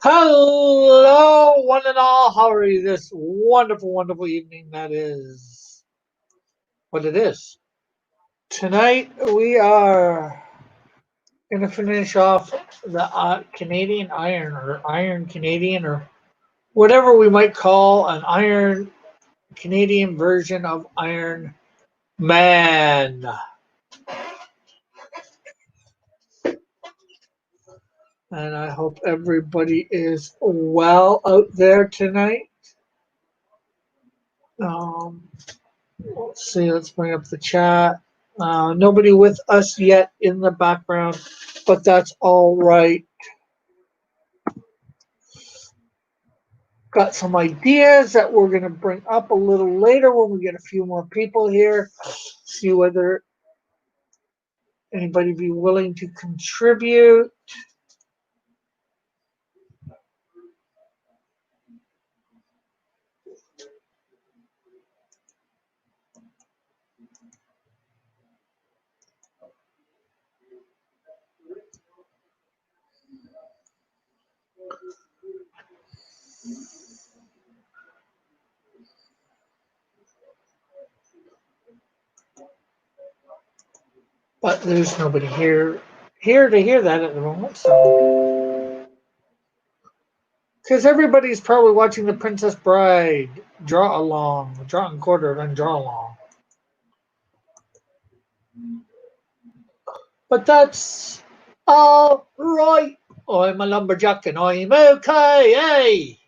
Hello, one and all. How are you this wonderful, wonderful evening? That is what it is. Tonight we are going to finish off the Canadian Iron or Iron Canadian or whatever we might call an Iron Canadian version of Iron Man. And I hope everybody is well out there tonight. Um, let's see, let's bring up the chat. Nobody with us yet in the background, but that's all right. Got some ideas that we're going to bring up a little later when we get a few more people here. See whether anybody be willing to contribute. But there's nobody here to hear that at the moment. So, because everybody's probably watching the Princess Bride draw along, draw and quarter, then draw along. But that's all right. I'm a lumberjack and I'm okay. Hey.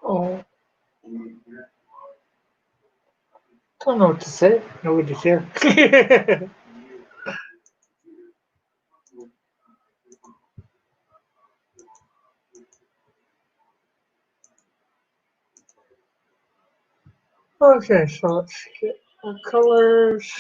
Oh, don't know what to say. Nobody's here. Okay, so let's get our colors.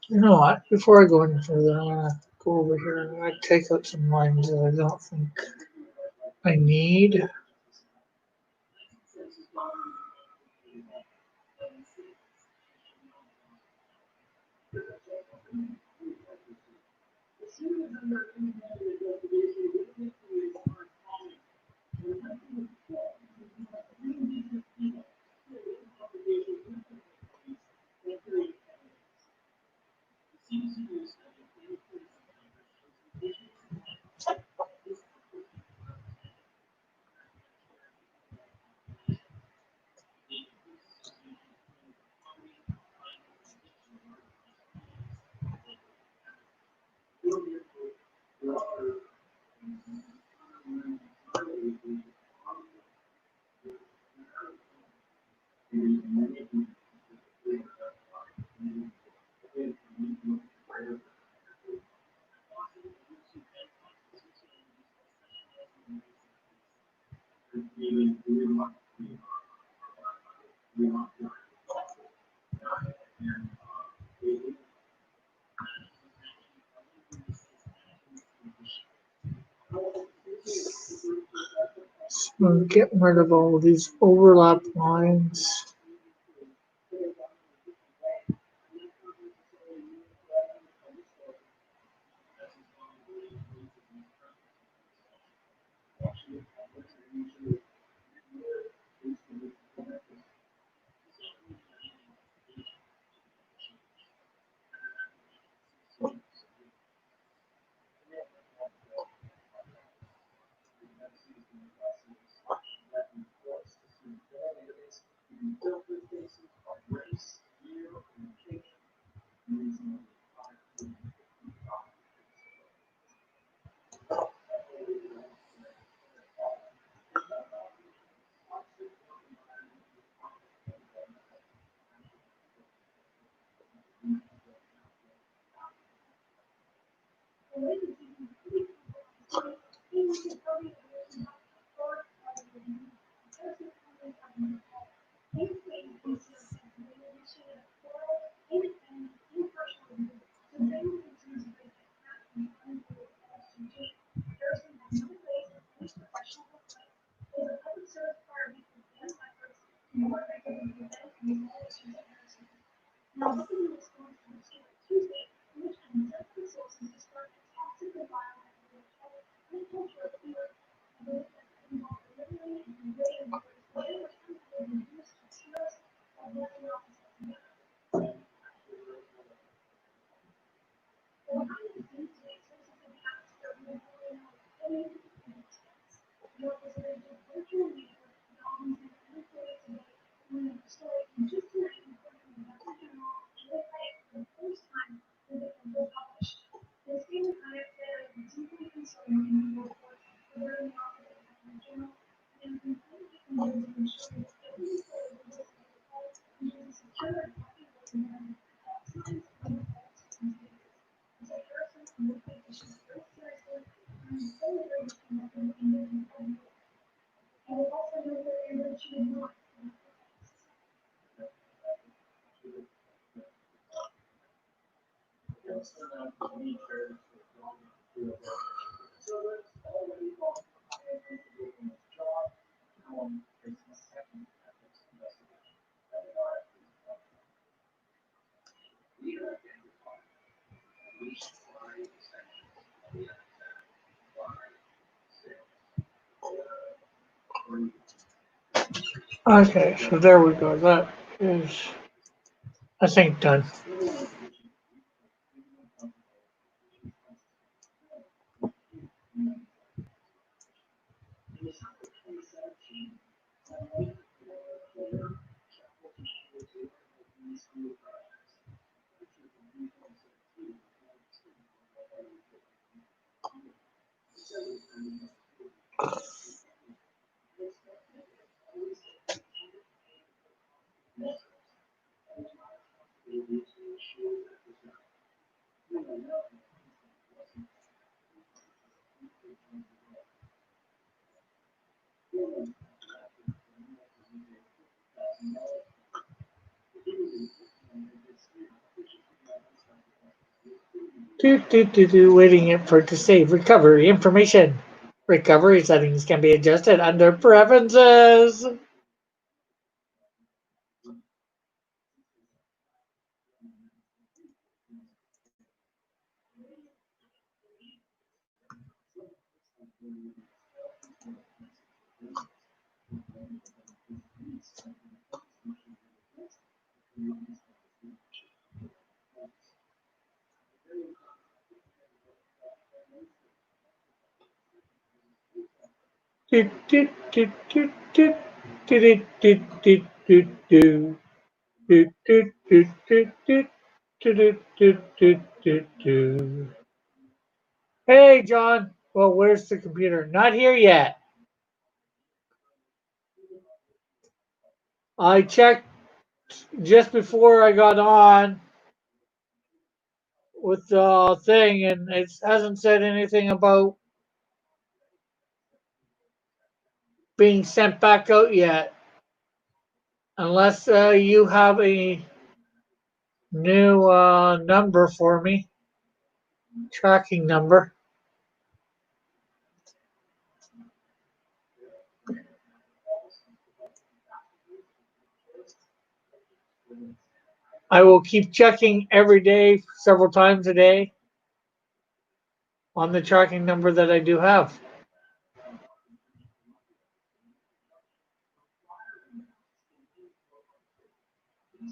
You know what? Before I go any further, I'm gonna go over here and I'm gonna take out some lines that I don't think I need. So get rid of all these overlap lines. Okay, so there we go. That is, I think, done. Waiting it for it to save recovery information. Recovery settings can be adjusted under Preferences. Hey, John. Well, where's the computer? Not here yet. I checked just before I got on with the thing, and it hasn't said anything about being sent back out yet, unless you have a new number for me, tracking number. I will keep checking every day, several times a day, on the tracking number that I do have.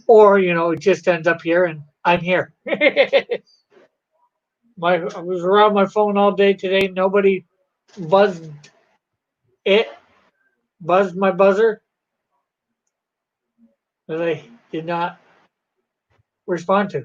Or, it just ends up here and I'm here. I was around my phone all day today. Nobody buzzed it, buzzed my buzzer that I did not respond to.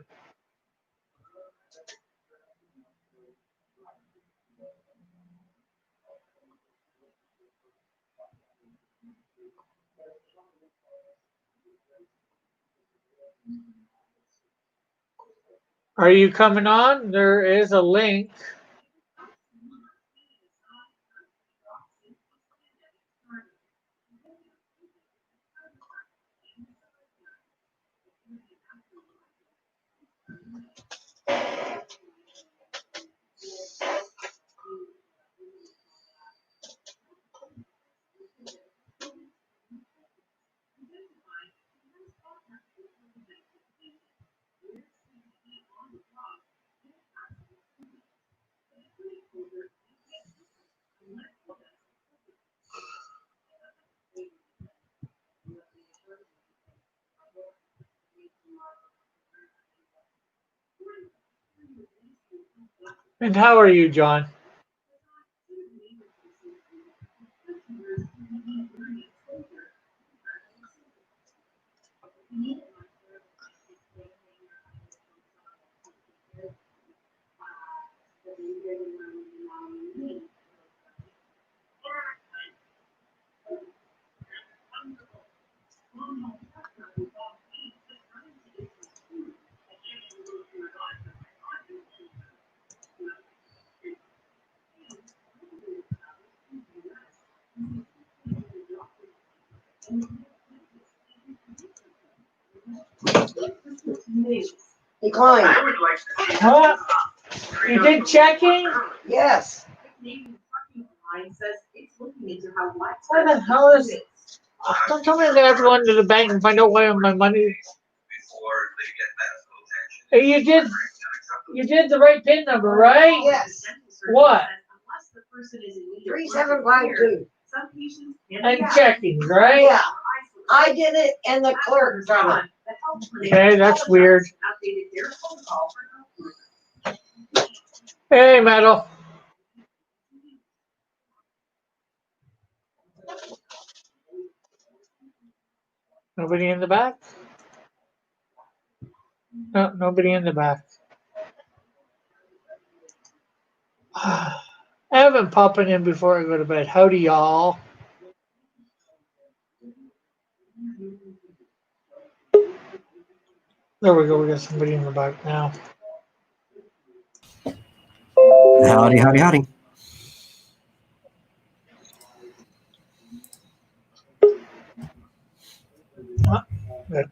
Are you coming on? There is a link. And how are you, John? Decline. What? You did checking? Yes. What the hell is it? Don't tell me that I have to go into the bank and find out where my money. Hey, you did the right PIN number, right? Yes. What? 3752. And checking, right? Yeah. I did it and the clerk done it. Okay, that's weird. Hey, Metal. Nobody in the back? No, nobody in the back. I haven't popping in before I go to bed. Howdy, y'all. There we go. We got somebody in the back now. Howdy, howdy, howdy.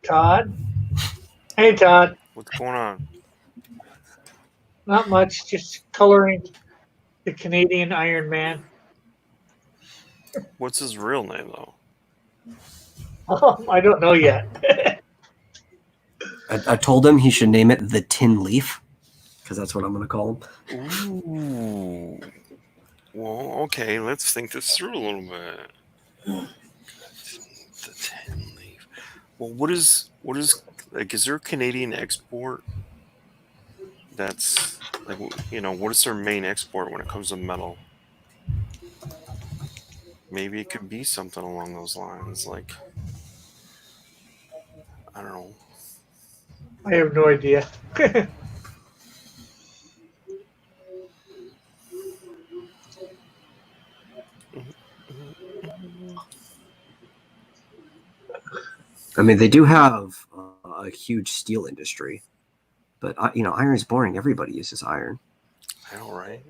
Todd. Hey, Todd. What's going on? Not much. Just coloring the Canadian Iron Man. What's his real name, though? I don't know yet. I told him he should name it the Tin Leaf, because that's what I'm going to call him. Ooh. Well, okay, let's think this through a little bit. The Tin Leaf. Well, what is like? Is there a Canadian export? That's like, what is their main export when it comes to metal? Maybe it could be something along those lines, like, I don't know. I have no idea. I mean, they do have a huge steel industry. But iron is boring. Everybody uses iron. I know, right?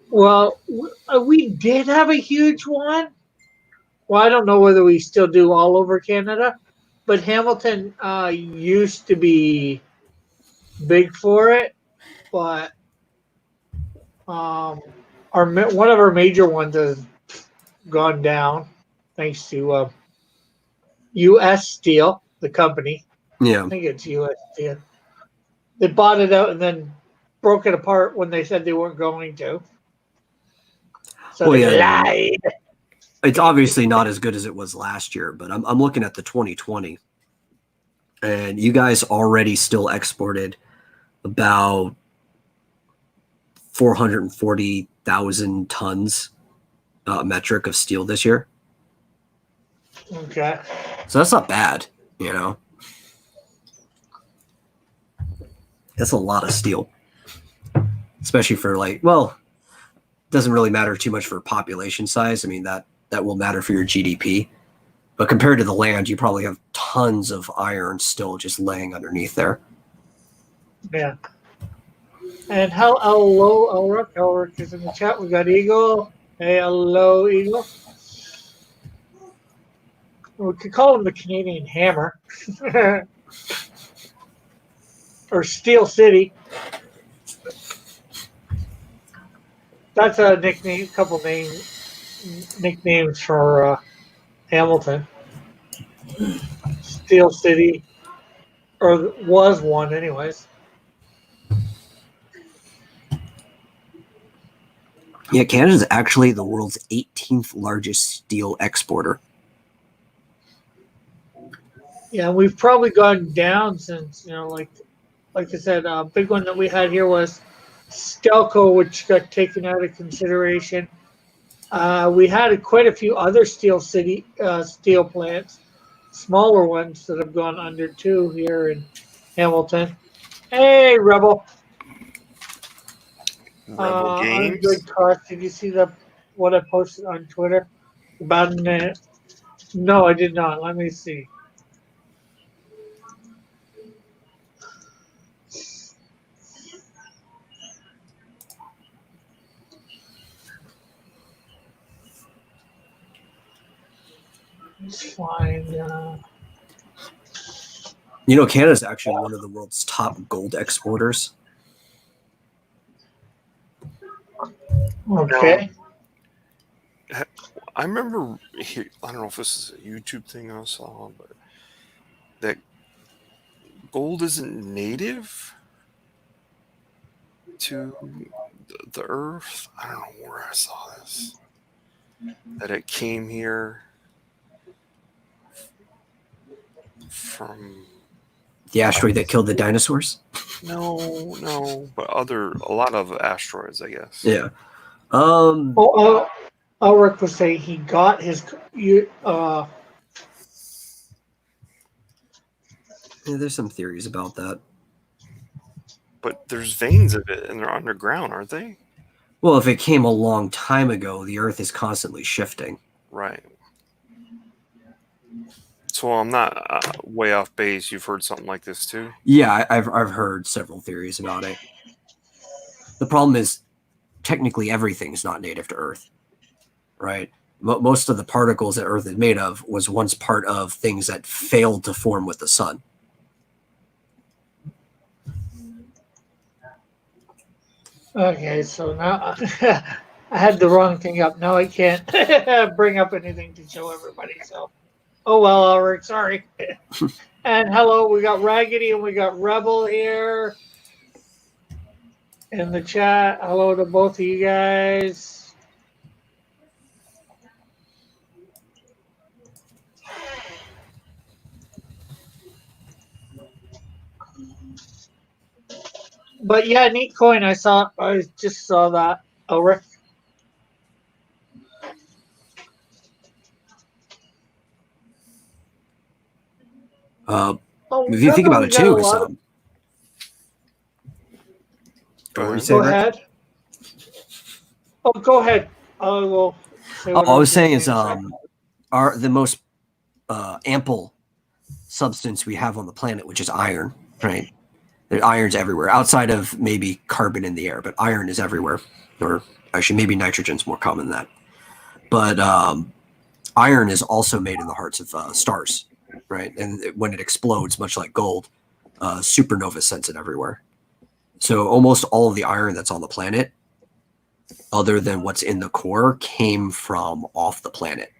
Well, we did have a huge one. Well, I don't know whether we still do all over Canada, but Hamilton used to be big for it. But one of our major ones has gone down thanks to U.S. Steel, the company. Yeah. I think it's U.S. Steel. They bought it out and then broke it apart when they said they weren't going to. So Well, they yeah, lied. It's obviously not as good as it was last year, but I'm looking at the 2020, and you guys already still exported about 440,000 tons metric of steel this year. Okay. So that's not bad, That's a lot of steel, especially for doesn't really matter too much for population size. I mean, that will matter for your GDP. But compared to the land, you probably have tons of iron still just laying underneath there. Yeah. And hello, Elric. Elric is in the chat. We got Eagle. Hey, hello, Eagle. We could call him the Canadian Hammer. Or Steel City. That's a nickname, nicknames for Hamilton. Steel City, or was one, anyways. Yeah, Canada is actually the world's 18th largest steel exporter. Yeah, we've probably gone down since, like I said, a big one that we had here was Stelco, which got taken out of consideration. We had quite a few other steel plants, smaller ones that have gone under too here in Hamilton. Hey, Rebel. Rebel Games. Good cost. Did you see what I posted on Twitter about it? No, I did not. Let me see. Let's find. Canada is actually one of the world's top gold exporters. Okay. I remember, I don't know if this is a YouTube thing I saw, but that gold isn't native to the earth. I don't know where I saw this. That it came here from The asteroid that killed the dinosaurs? No, but a lot of asteroids, I guess. Yeah. Ulrich was saying he got his. Yeah, there's some theories about that. But there's veins of it, and they're underground, aren't they? Well, if it came a long time ago, the Earth is constantly shifting. Right. So I'm not way off base. You've heard something like this too? Yeah, I've heard several theories about it. The problem is, technically, everything's not native to Earth, right? Most of the particles that Earth is made of was once part of things that failed to form with the sun. Okay, so now I had the wrong thing up. Now I can't bring up anything to show everybody. So, oh well, Ulrich, sorry. And hello, we got Raggedy and we got Rebel here in the chat. Hello to both of you guys. But yeah, neat coin. I just saw that. Ulrich. If you think about it too, Go ahead. Oh, go ahead. I will. I was saying is the most ample substance we have on the planet, which is iron, right? Iron's everywhere, outside of maybe carbon in the air, but iron is everywhere. Or actually, maybe nitrogen's more common than that. But iron is also made in the hearts of stars, right? And when it explodes, much like gold, supernova sends it everywhere. So almost all of the iron that's on the planet, other than what's in the core, came from off the planet.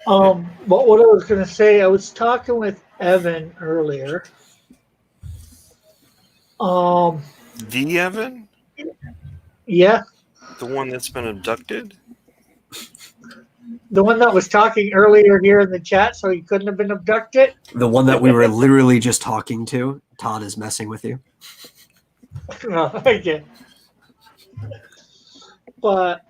But what I was going to say, I was talking with Evan earlier. The Evan? Yeah, The one that's been abducted? the one that was talking earlier here in the chat, so he couldn't have been abducted. The one that we were literally just talking to. Todd is messing with you. No, I get. But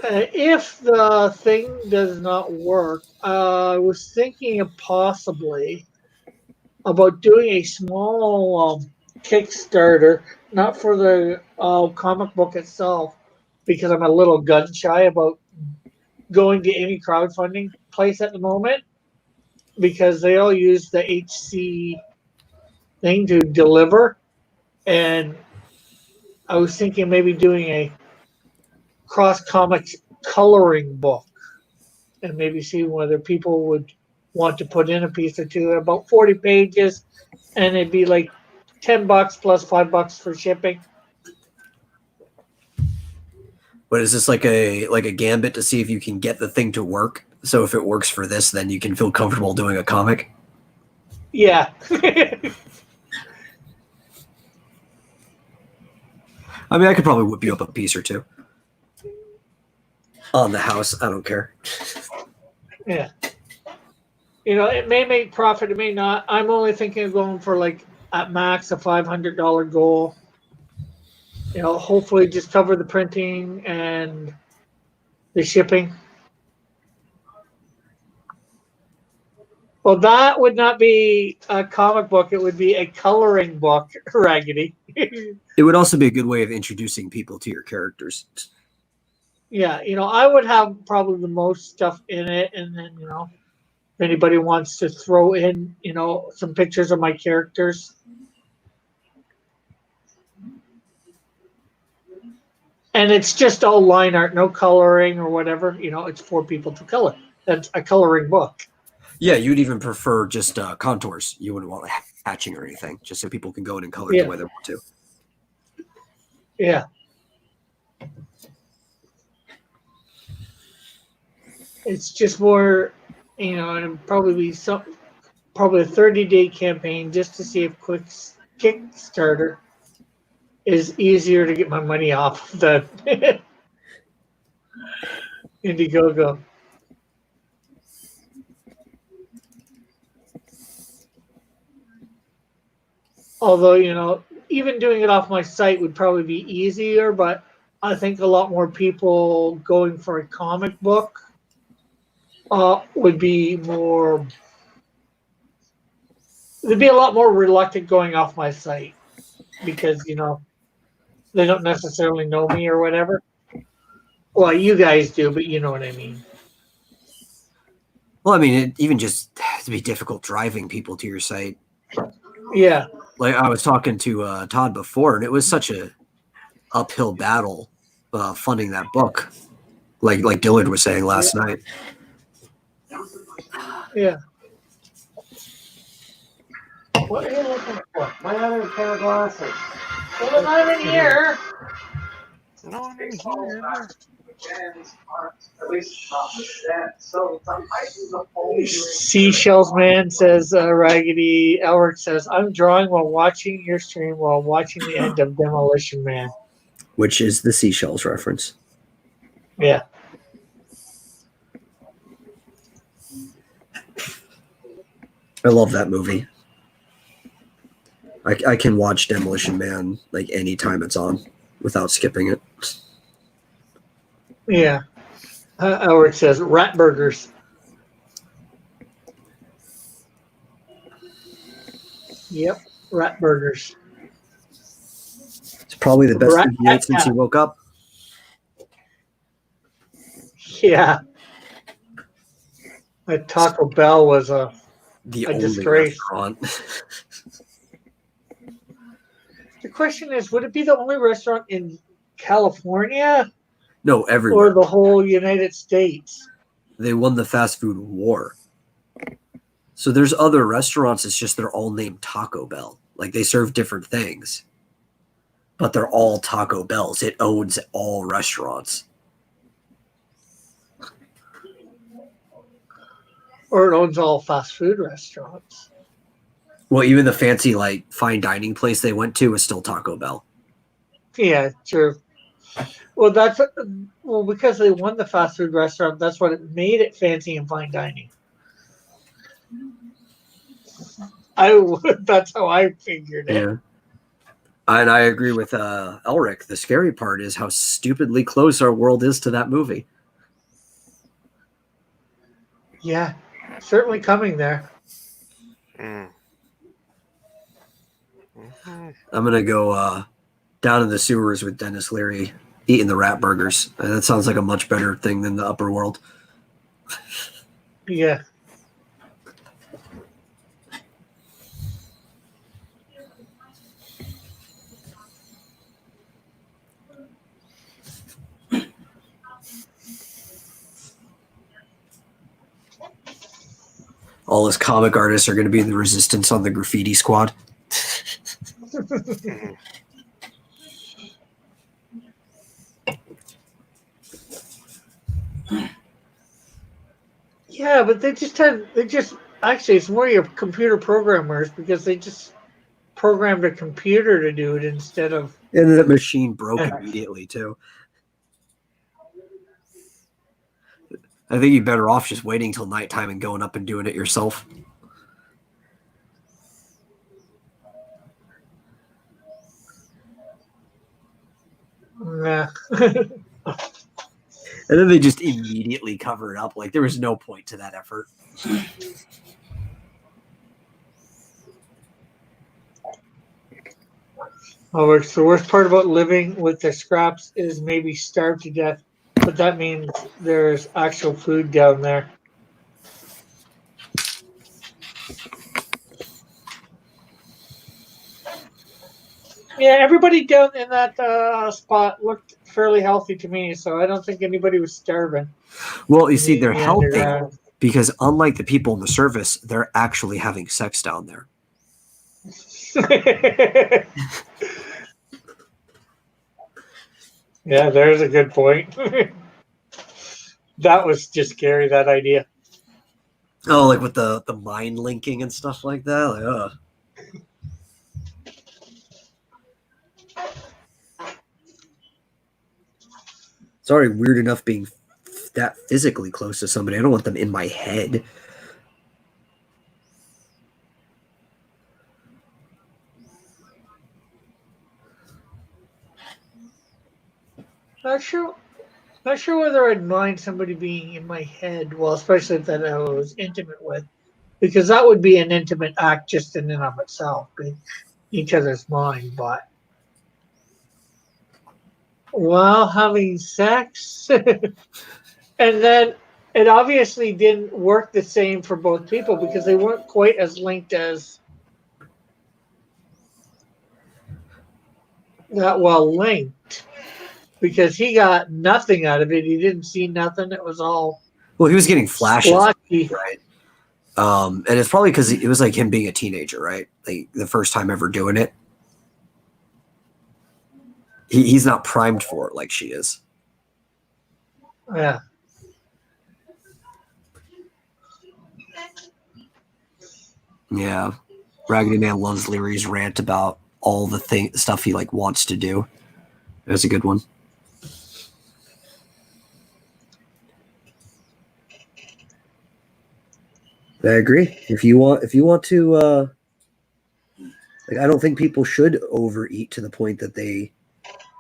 if the thing does not work, I was thinking of possibly about doing a small Kickstarter, not for the comic book itself, because I'm a little gun shy about going to any crowdfunding place at the moment, because they all use the HC thing to deliver. And I was thinking maybe doing a cross comics coloring book and maybe see whether people would want to put in a piece or two, about 40 pages, and it'd be like $10 plus $5 for shipping. But is this like a gambit to see if you can get the thing to work? So if it works for this, then you can feel comfortable doing a comic? Yeah. I mean, I could probably whip you up a piece or two. On the house, I don't care. Yeah. You know, it may make profit, it may not. I'm only thinking of going for like at max a $500 goal. You know, hopefully just cover the printing and the shipping. Well, that would not be a comic book. It would be a coloring book, Raggedy. It would also be a good way of introducing people to your characters. Yeah, you know, I would have probably the most stuff in it. And then, you know, if anybody wants to throw in, you know, some pictures of my characters. And it's just all line art, no coloring or whatever. You know, it's for people to color. That's a coloring book. Yeah, you'd even prefer just contours. You wouldn't want hatching or anything, just so people can go in and color Yeah. the way they want to. Yeah. It's just more, you know, and probably probably a 30-day campaign just to see if Kickstarter is easier to get my money off than Indiegogo. Although, you know, even doing it off my site would probably be easier, but I think a lot more people going for a comic book would be more. They'd be a lot more reluctant going off my site because, you know, they don't necessarily know me or whatever. Well, you guys do, but you know what I mean. Well, I mean, it even just to be difficult driving people to your site. Yeah. Like I was talking to Todd before, and it was such a uphill battle funding that book. Like Dillard was saying last night. Yeah. What are you looking for? My other pair of glasses. Well, I'm in here. No, I'm in here. Seashells Man says, Raggedy Elric says, I'm drawing while watching your stream while watching the end of Demolition Man. Which is the Seashells reference. Yeah. I love that movie. I can watch Demolition Man like anytime it's on without skipping it. Yeah. Elric says, rat burgers. Yep, rat burgers. Probably the best Right. thing he ate since he woke up. Yeah. That Taco Bell was a The A only disgrace. restaurant. The question is, would it be the only restaurant in California No, everywhere. or the whole United States? They won the fast food war. So there's other restaurants, it's just they're all named Taco Bell. Like they serve different things. But they're all Taco Bells. It owns all restaurants. Or it owns all fast food restaurants? Well, even the fancy like fine dining place they went to was still Taco Bell. Yeah, true. Well, because they won the fast food restaurant. That's what it made it fancy and fine dining. That's how I figured it. Yeah. And I agree with Elric. The scary part is how stupidly close our world is to that movie. Yeah, certainly coming there. Mm. Mhm. I'm gonna go down in the sewers with Dennis Leary eating the rat burgers. That sounds like a much better thing than the upper world. Yeah. All his comic artists are going to be the resistance on the graffiti squad. Mhm. Yeah, but actually it's more your computer programmers because they just programmed a computer to do it instead of And that machine broke Yeah. immediately, too. I think you're better off just waiting till nighttime and going up and doing it yourself. yeah. And then they just immediately cover it up. Like there was no point to that effort. Oh, it's the worst part about living with the scraps is maybe starve to death, but that means there's actual food down there. Yeah, everybody down in that spot looked fairly healthy to me, so I don't think anybody was starving. Well, you see, they're in the healthy underground. because unlike the people in the service, they're actually having sex down there. Yeah, there's a good point. That was just scary, that idea. Oh, like with the mind linking and stuff like that. Like, it's already weird enough being that physically close to somebody. I don't want them in my head. Not sure whether I'd mind somebody being in my head, well, especially that I was intimate with, because that would be an intimate act just in and of itself, being each other's mind. But while having sex, and then it obviously didn't work the same for both people because they weren't quite as linked as that well linked. Because he got nothing out of it. He didn't see nothing. It was all Well, he was getting flashes, splotchy. right? And it's probably because it was like him being a teenager, right? Like the first time ever doing it. He's not primed for it like she is. Yeah. Yeah. Raggedy Man loves Leary's rant about all the stuff he like wants to do. It was a good one. I agree. If you want to like I don't think people should overeat to the point that they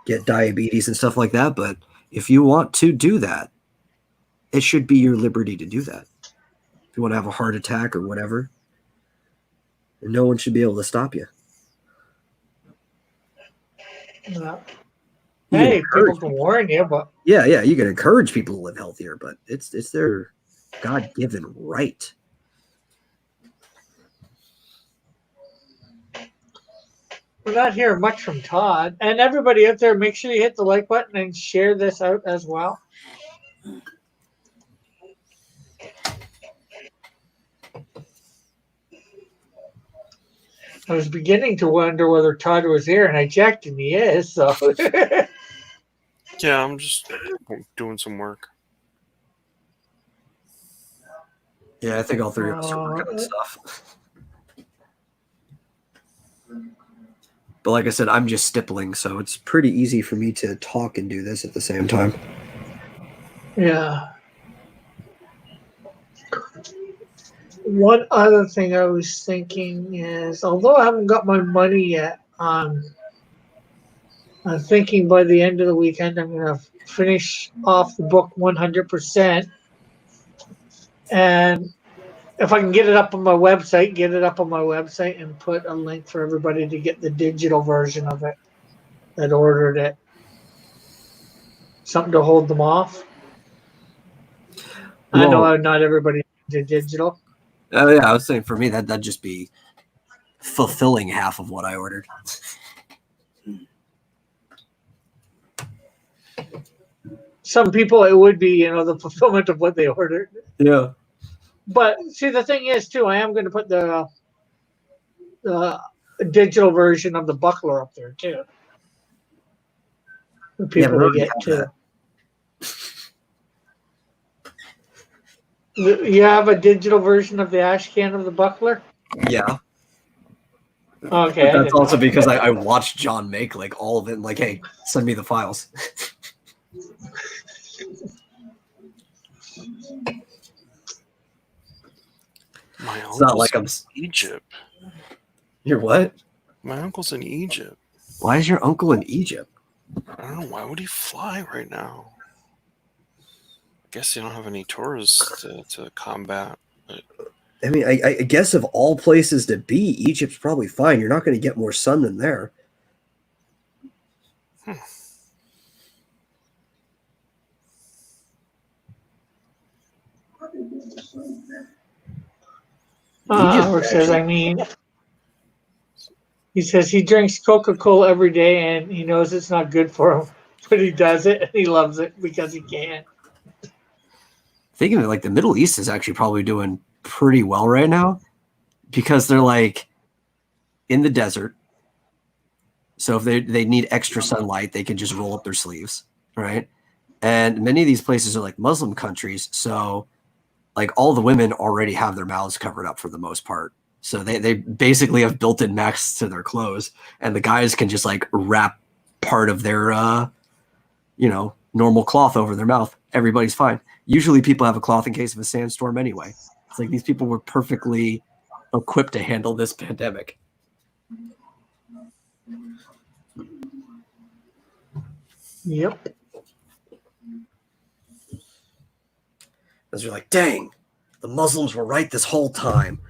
get diabetes and stuff like that, but if you want to do that, it should be your liberty to do that. If you want to have a heart attack or whatever, no one should be able to stop you. Yeah. You can Hey, encourage people can warn you, but Yeah, you can encourage people to live healthier, but it's their God-given right. we're not hearing much from Todd. And everybody out there, make sure you hit the like button and share this out as well. I was beginning to wonder whether Todd was here, and I checked, and he is. So, Yeah, I'm just doing some work. Yeah, I think all three of us are working on stuff. But like I said, I'm just stippling, so it's pretty easy for me to talk and do this at the same time. yeah. One other thing I was thinking is, although I haven't got my money yet, I'm thinking by the end of the weekend I'm going to finish off the book 100%. And if I can get it up on my website, and put a link for everybody to get the digital version of it that ordered it. Something to hold them off. I know not everybody did digital. Oh yeah, I was saying for me that'd just be fulfilling half of what I ordered. Some people it would be, the fulfillment of what they ordered. Yeah. But see, the thing is too, I am going to put the digital version of the buckler up there too. For people to get too. You have a digital version of the ash can of the buckler? Yeah. Okay. But that's also because I watched John make like all of it and like, hey, send me the files. My It's not like I'm in Egypt. You're what? My uncle's in Egypt. Why is your uncle in Egypt? I don't know. Why would he fly right now? I guess you don't have any tourists to combat. But... I mean, I guess of all places to be, Egypt's probably fine. You're not going to get more sun than there. He says he drinks Coca-Cola every day and he knows it's not good for him, but he does it and he loves it because he can. Thinking that like the Middle East is actually probably doing pretty well right now because they're like in the desert. So if they need extra sunlight, they can just roll up their sleeves, right? And many of these places are like Muslim countries, so like all the women already have their mouths covered up for the most part. So they basically have built-in masks to their clothes, and the guys can just like wrap part of their normal cloth over their mouth. Everybody's fine. Usually people have a cloth in case of a sandstorm anyway. It's like these people were perfectly equipped to handle this pandemic. Yep. As you're like, dang, the Muslims were right this whole time.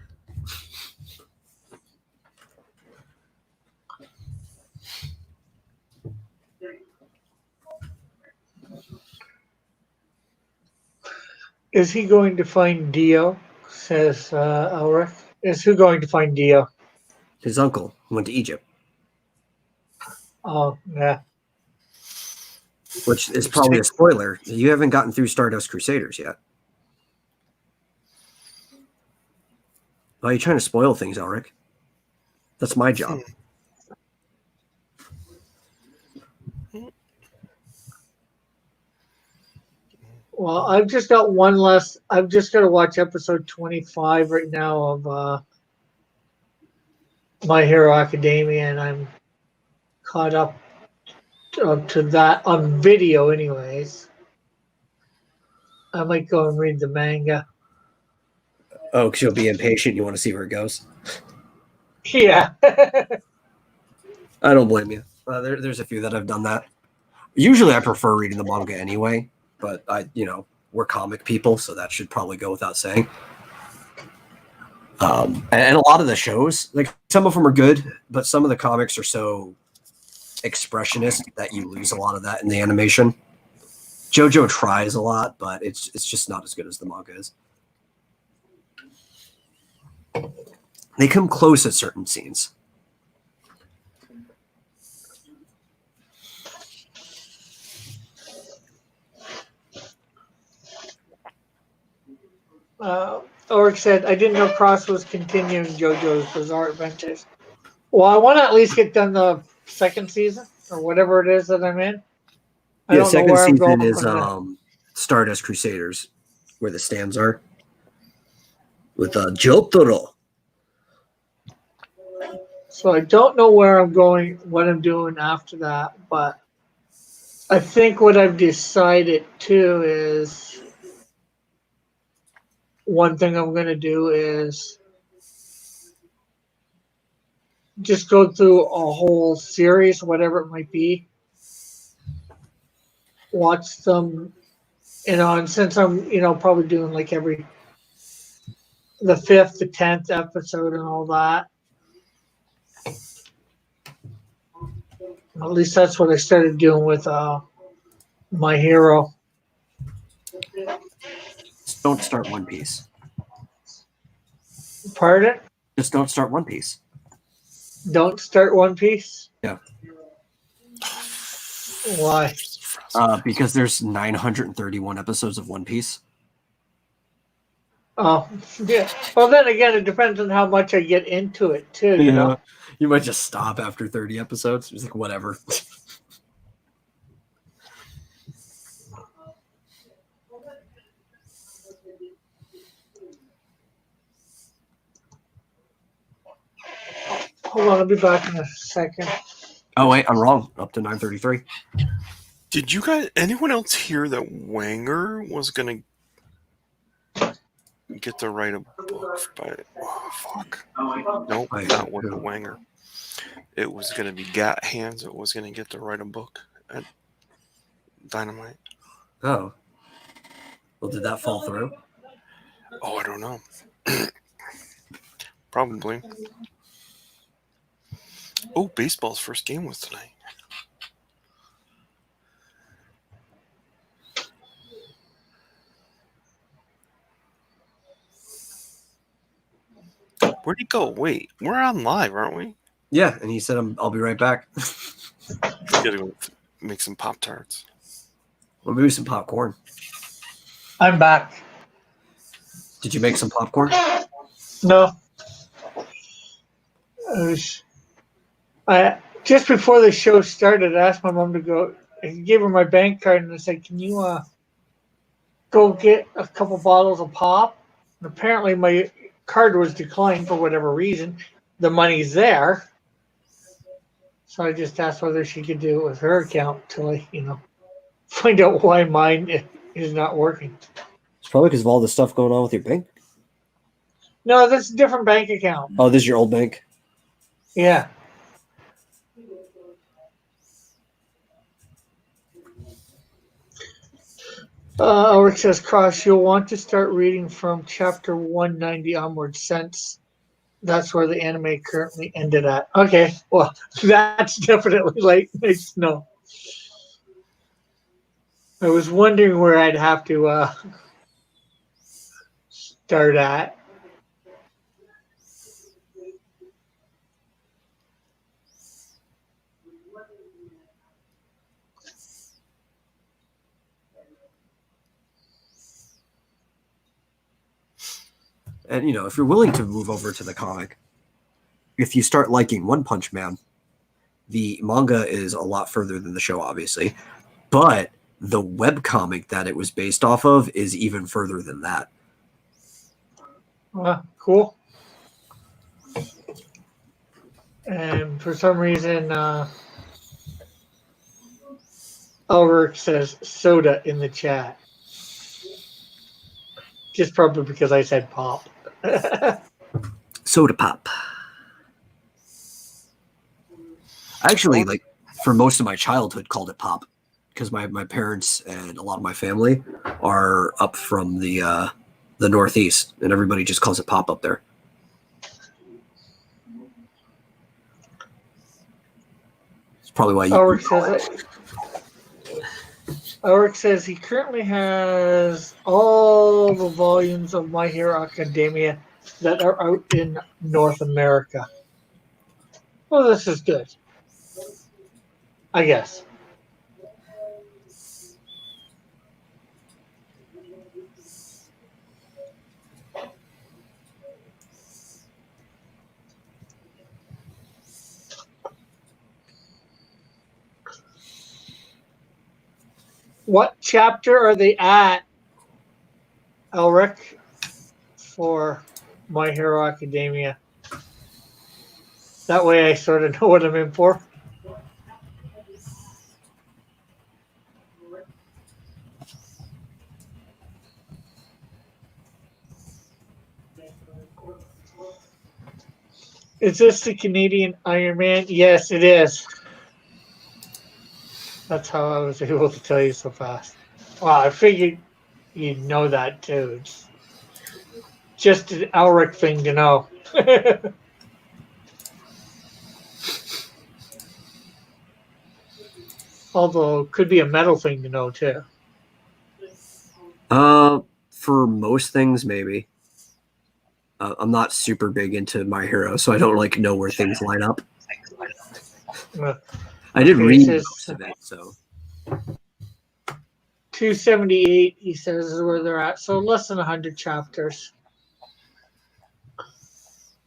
Is he going to find Dio? Says Ulrich. Is who going to find Dio? His uncle went to Egypt. Oh, yeah. Which is probably a spoiler. You haven't gotten through Stardust Crusaders yet. Why are you trying to spoil things, Ulrich? That's my job. Well, I've just got one less. I've just got to watch episode 25 right now of My Hero Academia, and I'm caught up to that on video anyways. I might go and read the manga. Oh, because you'll be impatient. You want to see where it goes. Yeah. I don't blame you. There's a few that I've done that. Usually I prefer reading the manga anyway, but we're comic people, so that should probably go without saying. And a lot of the shows, like some of them are good, but some of the comics are so expressionist that you lose a lot of that in the animation. JoJo tries a lot, but it's just not as good as the manga is. They come close at certain scenes. Ulrich said, I didn't know Cross was continuing JoJo's Bizarre Adventures. Well, I want to at least get done the second season or whatever it is that I'm in. I don't know Second where I'm season going is from there. Stardust Crusaders, where the stands are. With Jotaro. So I don't know where I'm going, what I'm doing after that, but I think what I've decided too is one thing I'm going to do is just go through a whole series, whatever it might be, watch them, and since I'm, probably doing like every the 5th, the 10th episode and all that. At least that's what I started doing with My Hero. Just don't start One Piece. Pardon? Just don't start One Piece. Don't start One Piece? Yeah. Why? Because there's 931 episodes of One Piece. Oh, yeah. Well, then again, it depends on how much I get into it, too, you know? You might just stop after 30 episodes. It's like, whatever. Hold on, I'll be back in a second. Oh, wait, I'm wrong. Up to 933. Did you guys, anyone else hear that Wanger was going to get to write a book by, oh, fuck. Nope, not with the Wanger. It was going to be Gat Hands that was going to get to write a book at Dynamite. Oh. Well, did that fall through? Oh, I don't know. Probably. Oh, baseball's first game was tonight. Where'd he go? Wait, we're on live, aren't we? Yeah, and he said, I'll be right back. Gotta go make some Pop-Tarts. Well, maybe some popcorn. I'm back. Did you make some popcorn? No. I just before the show started, I asked my mom to go. I gave her my bank card and I said, "Can you go get a couple bottles of pop?" And apparently, my card was declined for whatever reason. The money's there, so I just asked whether she could do it with her account till I, find out why mine is not working. It's probably because of all the stuff going on with your bank. No, that's a different bank account. Oh, this is your old bank? Yeah. Ulrich says, Cross, you'll want to start reading from chapter 190 onwards, since that's where the anime currently ended at. Okay, well, that's definitely nice to know. I was wondering where I'd have to start at. And, if you're willing to move over to the comic, if you start liking One Punch Man, the manga is a lot further than the show, obviously. But the webcomic that it was based off of is even further than that. Cool. And for some reason, Ulrich says soda in the chat. Just probably because I said pop. Soda pop. Actually, for most of my childhood, called it pop because my parents and a lot of my family are up from the Northeast, and everybody just calls it pop up there. Probably why you. Ulrich says he currently has all the volumes of My Hero Academia that are out in North America. Well, this is good, I guess. What chapter are they at, Ulrich, for My Hero Academia? That way I sort of know what I'm in for. Is this the Canadian Iron Man? Yes, it is. That's how I was able to tell you so fast. Well, I figured you'd know that too. It's just an Ulrich thing to know. Although it could be a metal thing to know too. For most things, maybe. I'm not super big into My Hero, so I don't like know where things line up. I did read most of it, so 278, he says, is where they're at. So less than 100 chapters.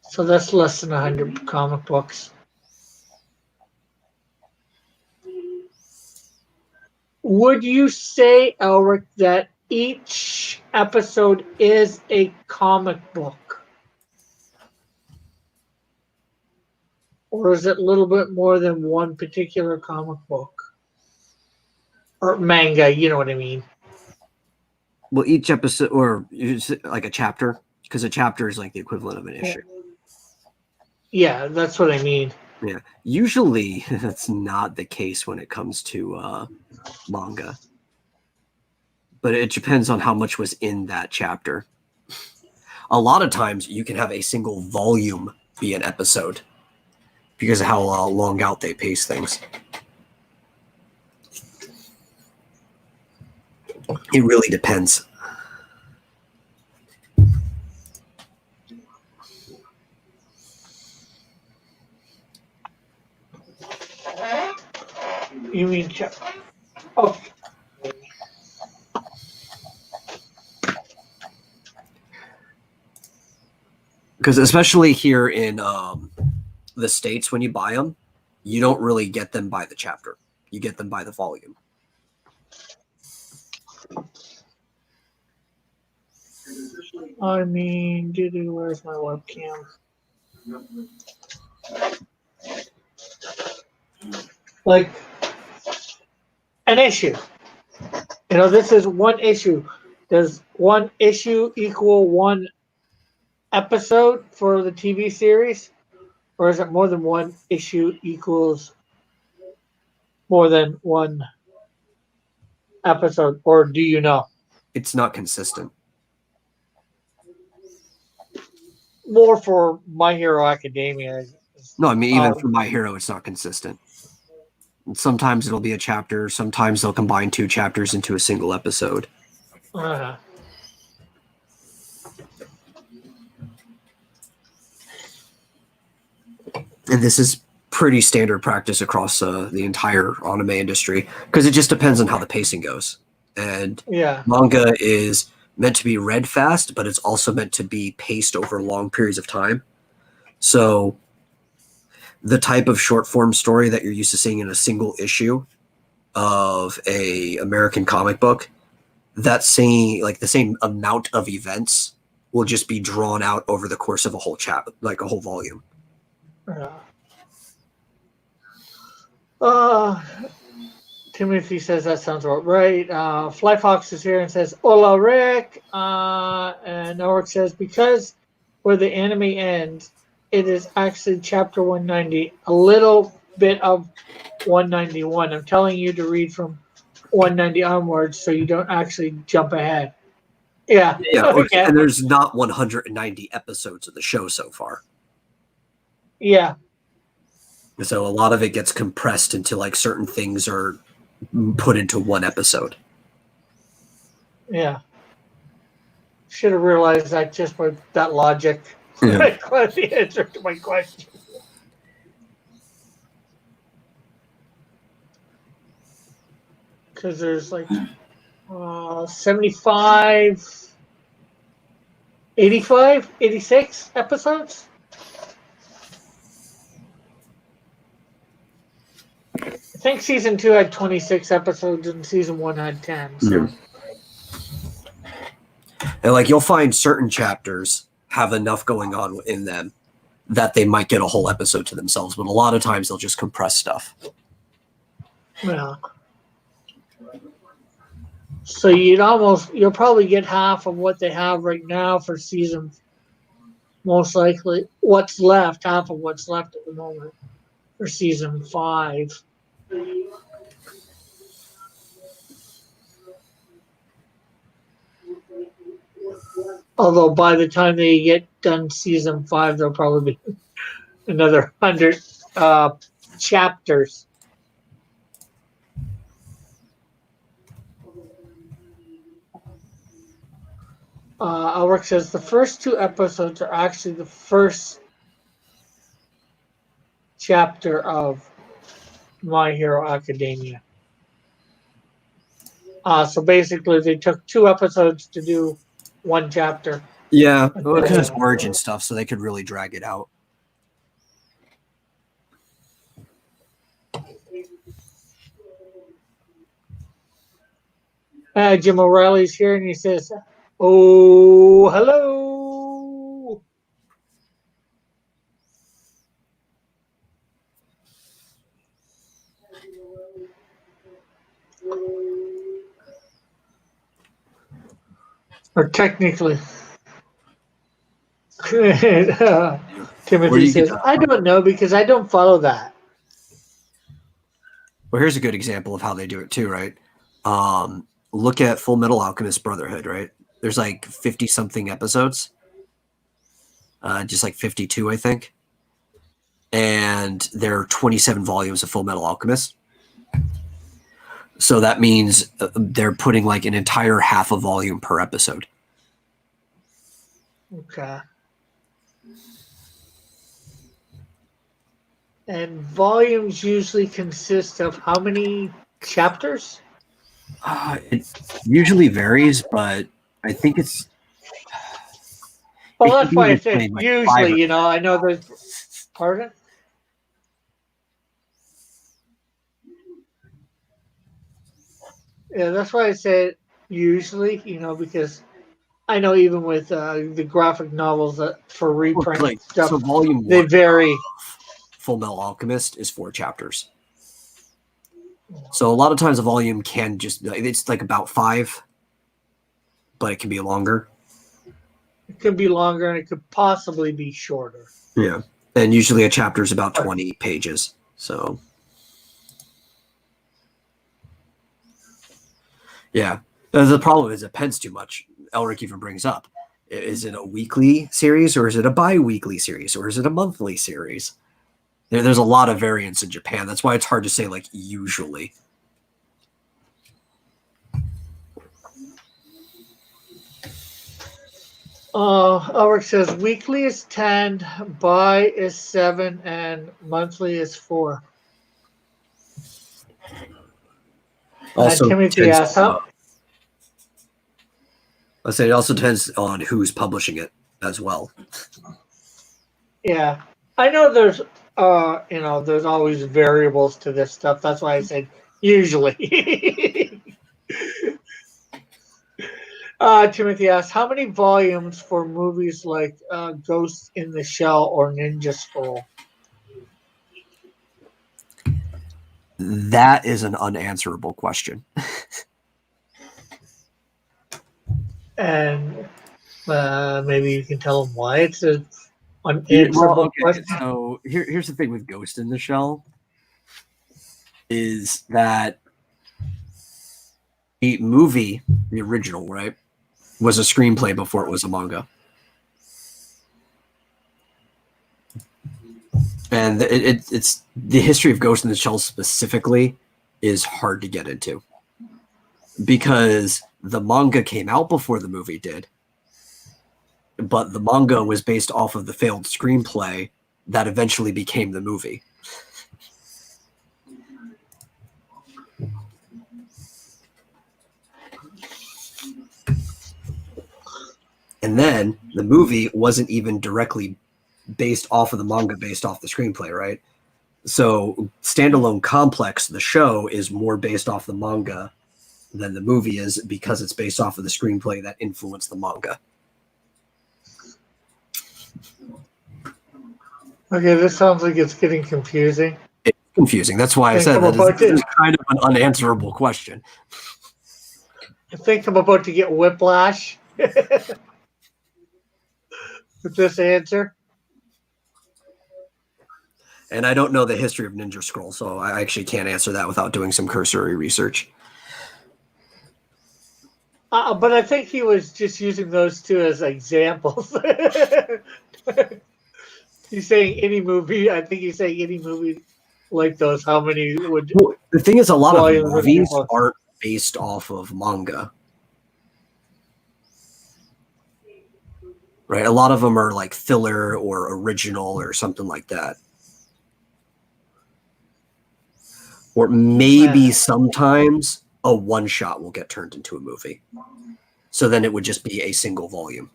So that's less than 100 comic books. Would you say, Ulrich, that each episode is a comic book? Or is it a little bit more than one particular comic book? Or manga, you know what I mean. Well, each episode, or like a chapter, because a chapter is like the equivalent of an issue. Yeah, that's what I mean. Yeah, usually that's not the case when it comes to manga. But it depends on how much was in that chapter. A lot of times you can have a single volume be an episode because of how long out they pace things. It really depends. You mean oh. Because especially here in the States, when you buy them, you don't really get them by the chapter. You get them by the volume. I mean, where's my webcam? Like, an issue. You know, this is one issue. Does one issue equal one episode for the TV series? Or is it more than one issue equals more than one episode? Or do you know? It's not consistent. More for My Hero Academia. No, I mean, even for My Hero, it's not consistent. Sometimes it'll be a chapter. Sometimes they'll combine two chapters into a single episode. Uh-huh. And this is pretty standard practice across the entire anime industry because it just depends on how the pacing goes. And yeah, manga is meant to be read fast, but it's also meant to be paced over long periods of time. So the type of short form story that you're used to seeing in a single issue of a American comic book, that same, like the same amount of events will just be drawn out over the course of a whole chapter, like a whole volume. Timothy says that sounds about right. Fly Fox is here and says, "Hola, Rick." And Ulrich says, because where the anime ends, it is actually chapter 190, a little bit of 191. I'm telling you to read from 190 onwards so you don't actually jump ahead. Yeah. Okay. And there's not 190 episodes of the show so far. Yeah. So a lot of it gets compressed into like certain things are put into one episode. Yeah. Should have realized that just by that logic. Yeah. The answer to my question. Because there's like 75, 85, 86 episodes. I think season 2 had 26 episodes and season 1 had 10. So. And like you'll find certain chapters have enough going on in them that they might get a whole episode to themselves, but a lot of times they'll just compress stuff. Yeah. So you'll probably get half of what they have right now for season. Most likely, half of what's left at the moment for season 5. Although by the time they get done season 5, there'll probably be another 100 chapters. Alric says the first 2 episodes are actually the first chapter of My Hero Academia. So basically, they took 2 episodes to do 1 chapter. Yeah, because it's origin stuff, so they could really drag it out. Jim O'Reilly's here, and he says, "Oh, hello." Or technically. Timothy says, I don't know because I don't follow that. Well, here's a good example of how they do it too, right? Look at Full Metal Alchemist Brotherhood, right? There's like 50-something episodes. Just like 52, I think. And there are 27 volumes of Full Metal Alchemist. So that means they're putting like an entire half a volume per episode. Okay. And volumes usually consist of how many chapters? It usually varies, but I think it's... Well, that's why I said like usually, I know there's... Pardon? Yeah, that's why I said usually, because I know even with the graphic novels that for reprint stuff, so volume they vary. Full Metal Alchemist is 4 chapters. So a lot of times a volume can just, it's like about 5, but it can be longer. It could be longer and it could possibly be shorter. Yeah. And usually a chapter is about 20 pages. So, yeah. The problem is it depends too much. Elric even brings up, is it a weekly series or is it a bi-weekly series or is it a monthly series? There's a lot of variance in Japan. That's why it's hard to say, like, usually. Elric says weekly is 10, bi is 7, and monthly is 4. Also, Timothy asks, I say it also depends on who's publishing it as well. Yeah, I know there's there's always variables to this stuff. That's why I said usually. Timothy asks, how many volumes for movies like Ghost in the Shell or Ninja Scroll? That is an unanswerable question. And maybe you can tell them why it's an unanswerable question. So here's the thing with Ghost in the Shell is that the movie, the original, right, was a screenplay before it was a manga. And it's the history of Ghost in the Shell specifically is hard to get into because the manga came out before the movie did, but the manga was based off of the failed screenplay that eventually became the movie. And then the movie wasn't even directly based off of the manga, based off the screenplay, right? So Standalone Complex, the show, is more based off the manga than the movie is because it's based off of the screenplay that influenced the manga. Okay, this sounds like it's getting confusing. It's confusing. That's why I said that it's kind of an unanswerable question. I think I'm about to get whiplash with this answer. And I don't know the history of Ninja Scroll, so I actually can't answer that without doing some cursory research. But I think he was just using those two as examples. He's saying any movie. I think he's saying any movie like those. How many would? Well, the thing is, a lot of movies people- aren't based off of manga, right? A lot of them are like filler or original or something like that. Or maybe sometimes a one shot will get turned into a movie. So then it would just be a single volume.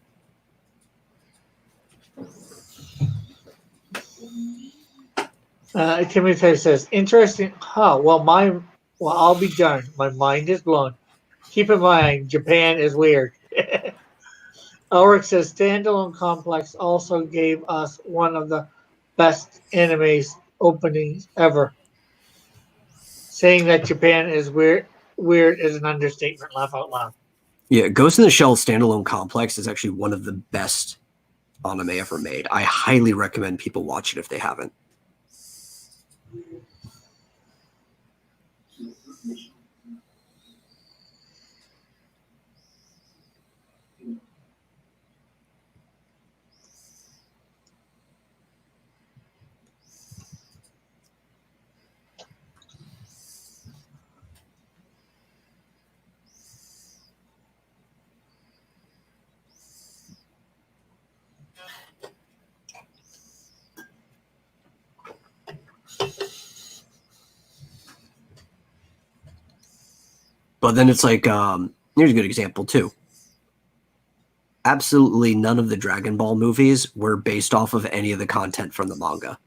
Timothy says, interesting. Well, I'll be darned. My mind is blown. Keep in mind, Japan is weird. Ulrich says, Standalone Complex also gave us one of the best anime's openings ever. Saying that Japan is weird is an understatement. Laugh out loud. Yeah, Ghost in the Shell Standalone Complex is actually one of the best anime ever made. I highly recommend people watch it if they haven't. But then it's like, here's a good example too. Absolutely none of the Dragon Ball movies were based off of any of the content from the manga.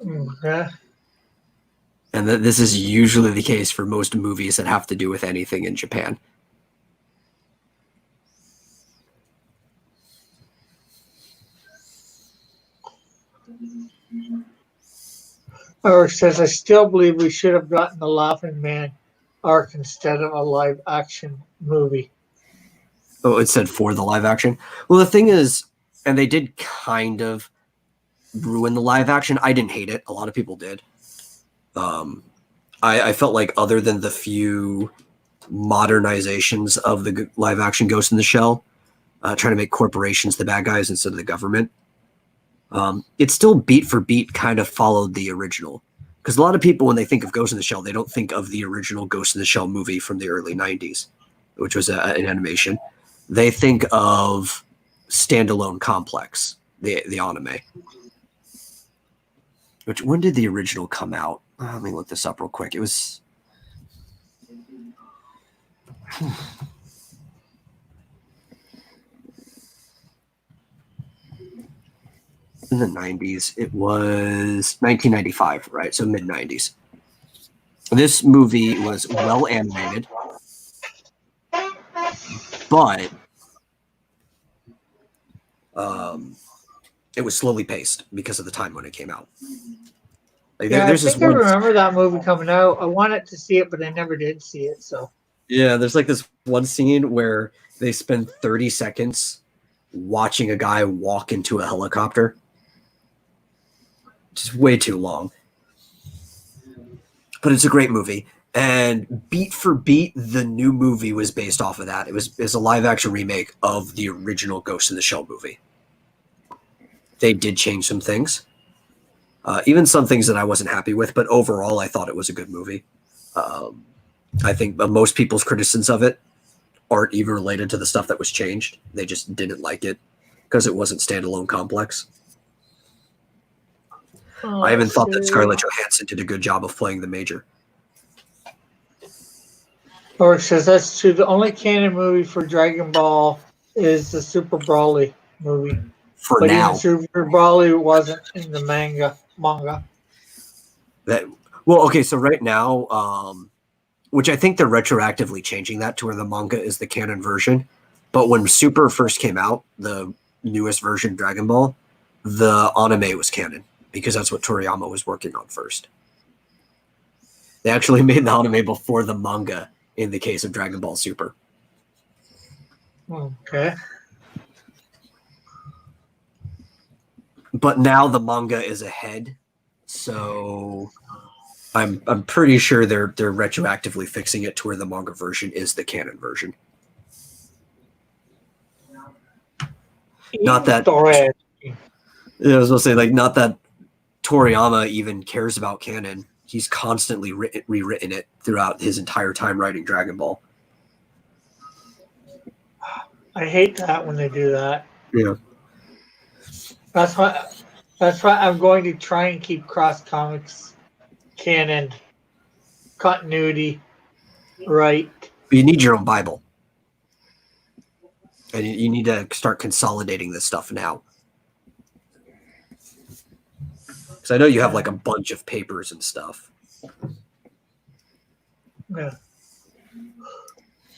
Okay. And this is usually the case for most movies that have to do with anything in Japan. Ulrich says, I still believe we should have gotten the Laughing Man arc instead of a live action movie. Oh, it said for the live action. Well, the thing is, and they did kind of ruin the live action. I didn't hate it. A lot of people did. I felt like other than the few modernizations of the live action Ghost in the Shell, trying to make corporations the bad guys instead of the government, it still beat for beat kind of followed the original. Because a lot of people, when they think of Ghost in the Shell, they don't think of the original Ghost in the Shell movie from the early 90s, which was an animation. They think of Standalone Complex, the anime. Which, when did the original come out? Let me look this up real quick. It was... in the 90s. It was 1995, right? So mid-90s. This movie was well animated, but it was slowly paced because of the time when it came out. Like, Yeah, there's I think I remember that movie coming out. I wanted to see it, but I never did see it. So yeah, there's like this one scene where they spend 30 seconds watching a guy walk into a helicopter. Just way too long. But it's a great movie. And beat for beat, the new movie was based off of that. It was a live action remake of the original Ghost in the Shell movie. they did change some things. Even some things that I wasn't happy with, but overall, I thought it was a good movie. I think most people's criticisms of it aren't even related to the stuff that was changed. They just didn't like it because it wasn't standalone complex. I even thought that Scarlett Johansson did a good job of playing the Major. Or it says that's true. The only canon movie for Dragon Ball is the Super Broly movie. For But now, even Super Broly wasn't in the manga. okay, so right now, which I think they're retroactively changing that to where the manga is the canon version. But when Super first came out, the newest version Dragon Ball, the anime was canon because that's what Toriyama was working on first. They actually made the anime before the manga in the case of Dragon Ball Super. Okay. But now the manga is ahead, so I'm pretty sure they're retroactively fixing it to where the manga version is the canon version. Not that I was gonna say, like, not that Toriyama even cares about canon. He's constantly rewritten it throughout his entire time writing Dragon Ball. I hate that when they do that. Yeah. That's why I'm going to try and keep Cross Comics canon continuity right. But you need your own Bible. And you need to start consolidating this stuff now. Because I know you have like a bunch of papers and stuff. Yeah.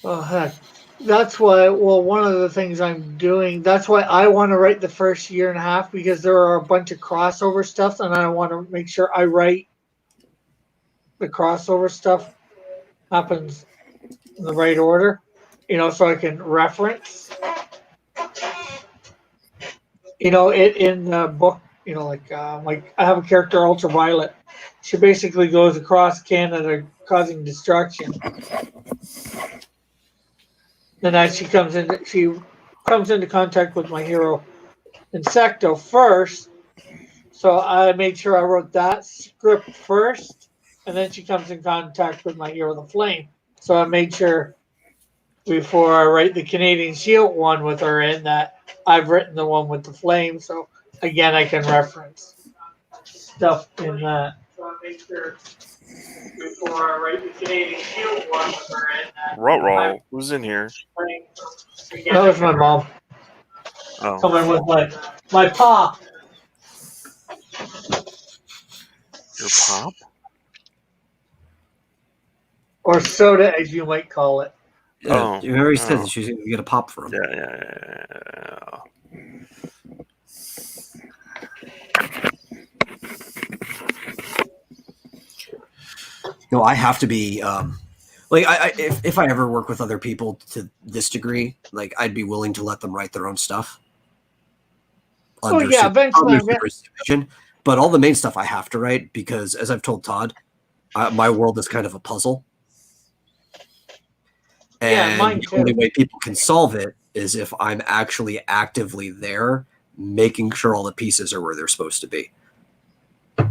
Oh, heck. That's why, well, one of the things I'm doing, that's why I want to write the first year and a half, because there are a bunch of crossover stuff, and I want to make sure I write the crossover stuff happens in the right order, so I can reference, it in the book, like I have a character, Ultraviolet. She basically goes across Canada causing destruction. Then as she comes into contact with my hero Insecto first. So I made sure I wrote that script first, and then she comes in contact with my hero the Flame. So I made sure before I write the Canadian Shield one with her in that I've written the one with the Flame. So again, I can reference stuff in that. So I made sure before I write the Canadian Shield one with her in that. Ruh-roh, who's in here? That was my mom. Oh. Coming with my pop. Your pop? Or soda, as you might call it. Yeah, you already said that she's going to get a pop from. Yeah. No, I have to be like if I ever work with other people to this degree, like I'd be willing to let them write their own stuff. Eventually. But all the main stuff I have to write because, as I've told Todd, my world is kind of a puzzle. And mine the too. only way people can solve it is if I'm actually actively there, making sure all the pieces are where they're supposed to be.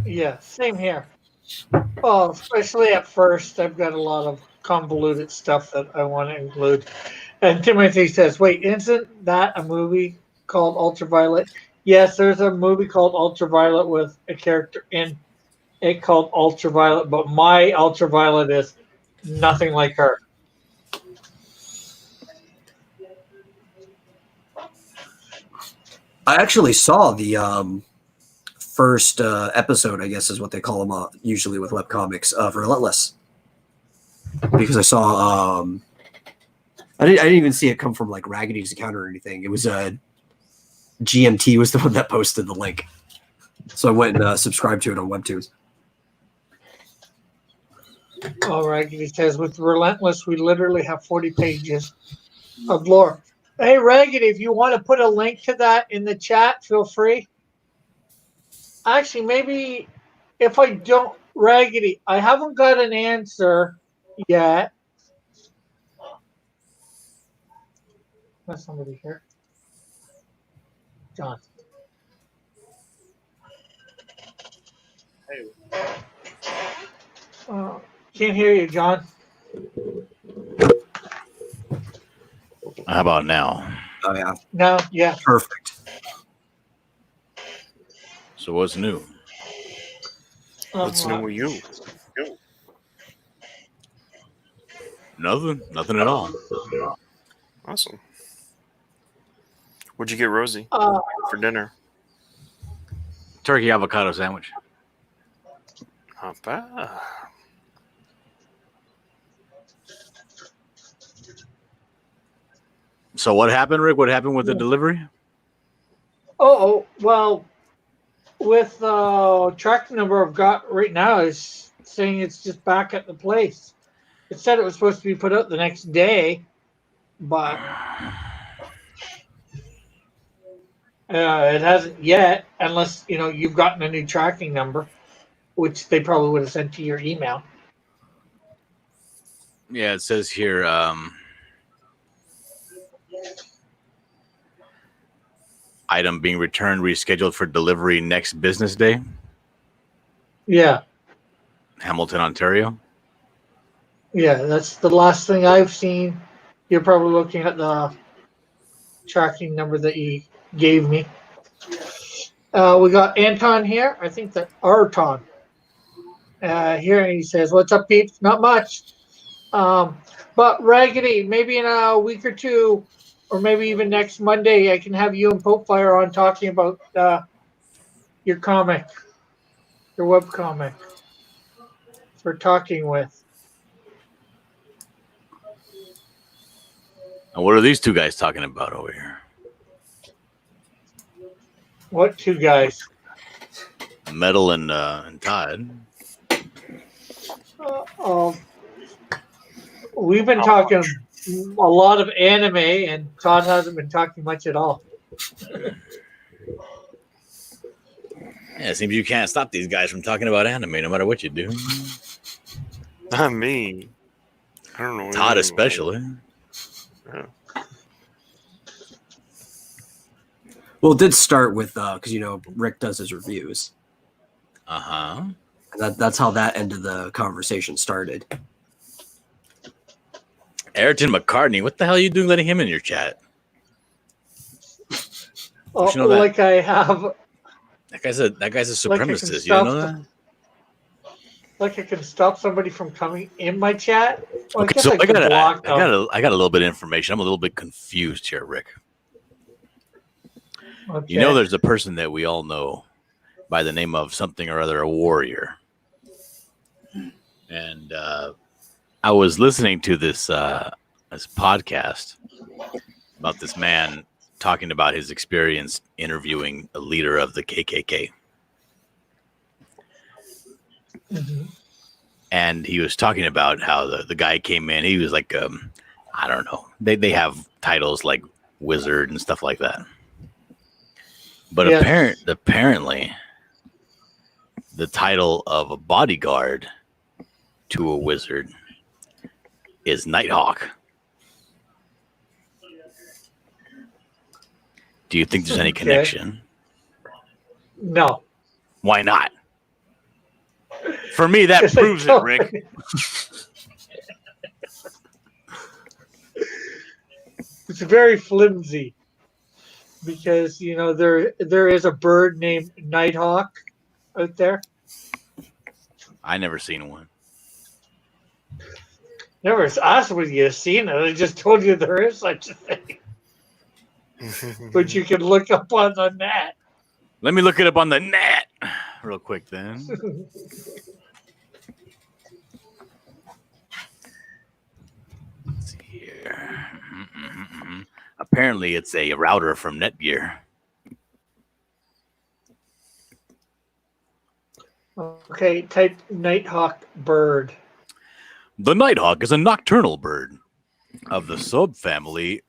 Yeah, same here. Well, especially at first, I've got a lot of convoluted stuff that I want to include. And Timothy says, wait, isn't that a movie called Ultraviolet? Yes, there's a movie called Ultraviolet with a character in it called Ultraviolet, but my Ultraviolet is nothing like her. I actually saw the first episode, I guess is what they call them usually with webcomics, of Relentless. Because I saw, I didn't even see it come from like Raggedy's account or anything. It was GMT was the one that posted the link. So I went and subscribed to it on Webtoons. All right, he says, with Relentless, we literally have 40 pages of lore. Hey, Raggedy, if you want to put a link to that in the chat, feel free. Actually, maybe if I don't, Raggedy, I haven't got an answer yet. There's somebody here. John. Can't hear you, John. How about now? Oh yeah, No, yeah. perfect. So what's new? What's new with you? Nothing at all. Awesome. What'd you get Rosie Uh, for dinner? Turkey avocado sandwich. Not bad. So what happened, Rick? What happened with the delivery? well, with the tracking number I've got right now is saying it's just back at the place. It said it was supposed to be put out the next day, but it hasn't yet, unless you've gotten a new tracking number, which they probably would have sent to your email. Yeah, it says here. Item being returned, rescheduled for delivery next business day. Yeah, Hamilton, Ontario. yeah, that's the last thing I've seen. You're probably looking at the tracking number that you gave me. We got Anton here. I think that Arton. Here he says, "What's up, peeps? Not much. But Raggedy, maybe in a week or two, or maybe even next Monday, I can have you and Popefire on talking about your comic, your web comic, for talking with." And what are these two guys talking about over here? What two guys? Metal and Todd. We've been talking a lot of anime, and Todd hasn't been talking much at all. Yeah, it seems you can't stop these guys from talking about anime, no matter what you do. Not me. I don't know. Todd especially. Yeah. Well, it did start with because Rick does his reviews. Uh-huh. That's how that end of the conversation started. Ayrton McCartney, what the hell are you doing letting him in your chat? Oh, You know that- like I have, That guy's a Like I can supremacist. You know stop that? like I can stop somebody from coming in my chat. Well, Okay, I guess so I can block them. I got a little bit of information. I'm a little bit confused here, Rick. Okay. You know, there's a person that we all know by the name of something or other, a warrior. And I was listening to this podcast about this man talking about his experience interviewing a leader of the KKK. Mhm. And he was talking about how the guy came in. He was like, I don't know. They have titles like wizard and stuff like that. But Yes. apparently, the title of a bodyguard to a wizard is Nighthawk. Do you think there's any Okay. connection? No. Why not? For me, that Yes, I proves it, don't. Rick. It's very flimsy because there is a bird named Nighthawk out there. I never seen one. Never asked whether you've seen it. I just told you there is such a thing, but you can look up on the net. Let me look it up on the net real quick then. Let's see here. Apparently, it's a router from Netgear. Okay, type Nighthawk bird. The nighthawk is a nocturnal bird of the subfamily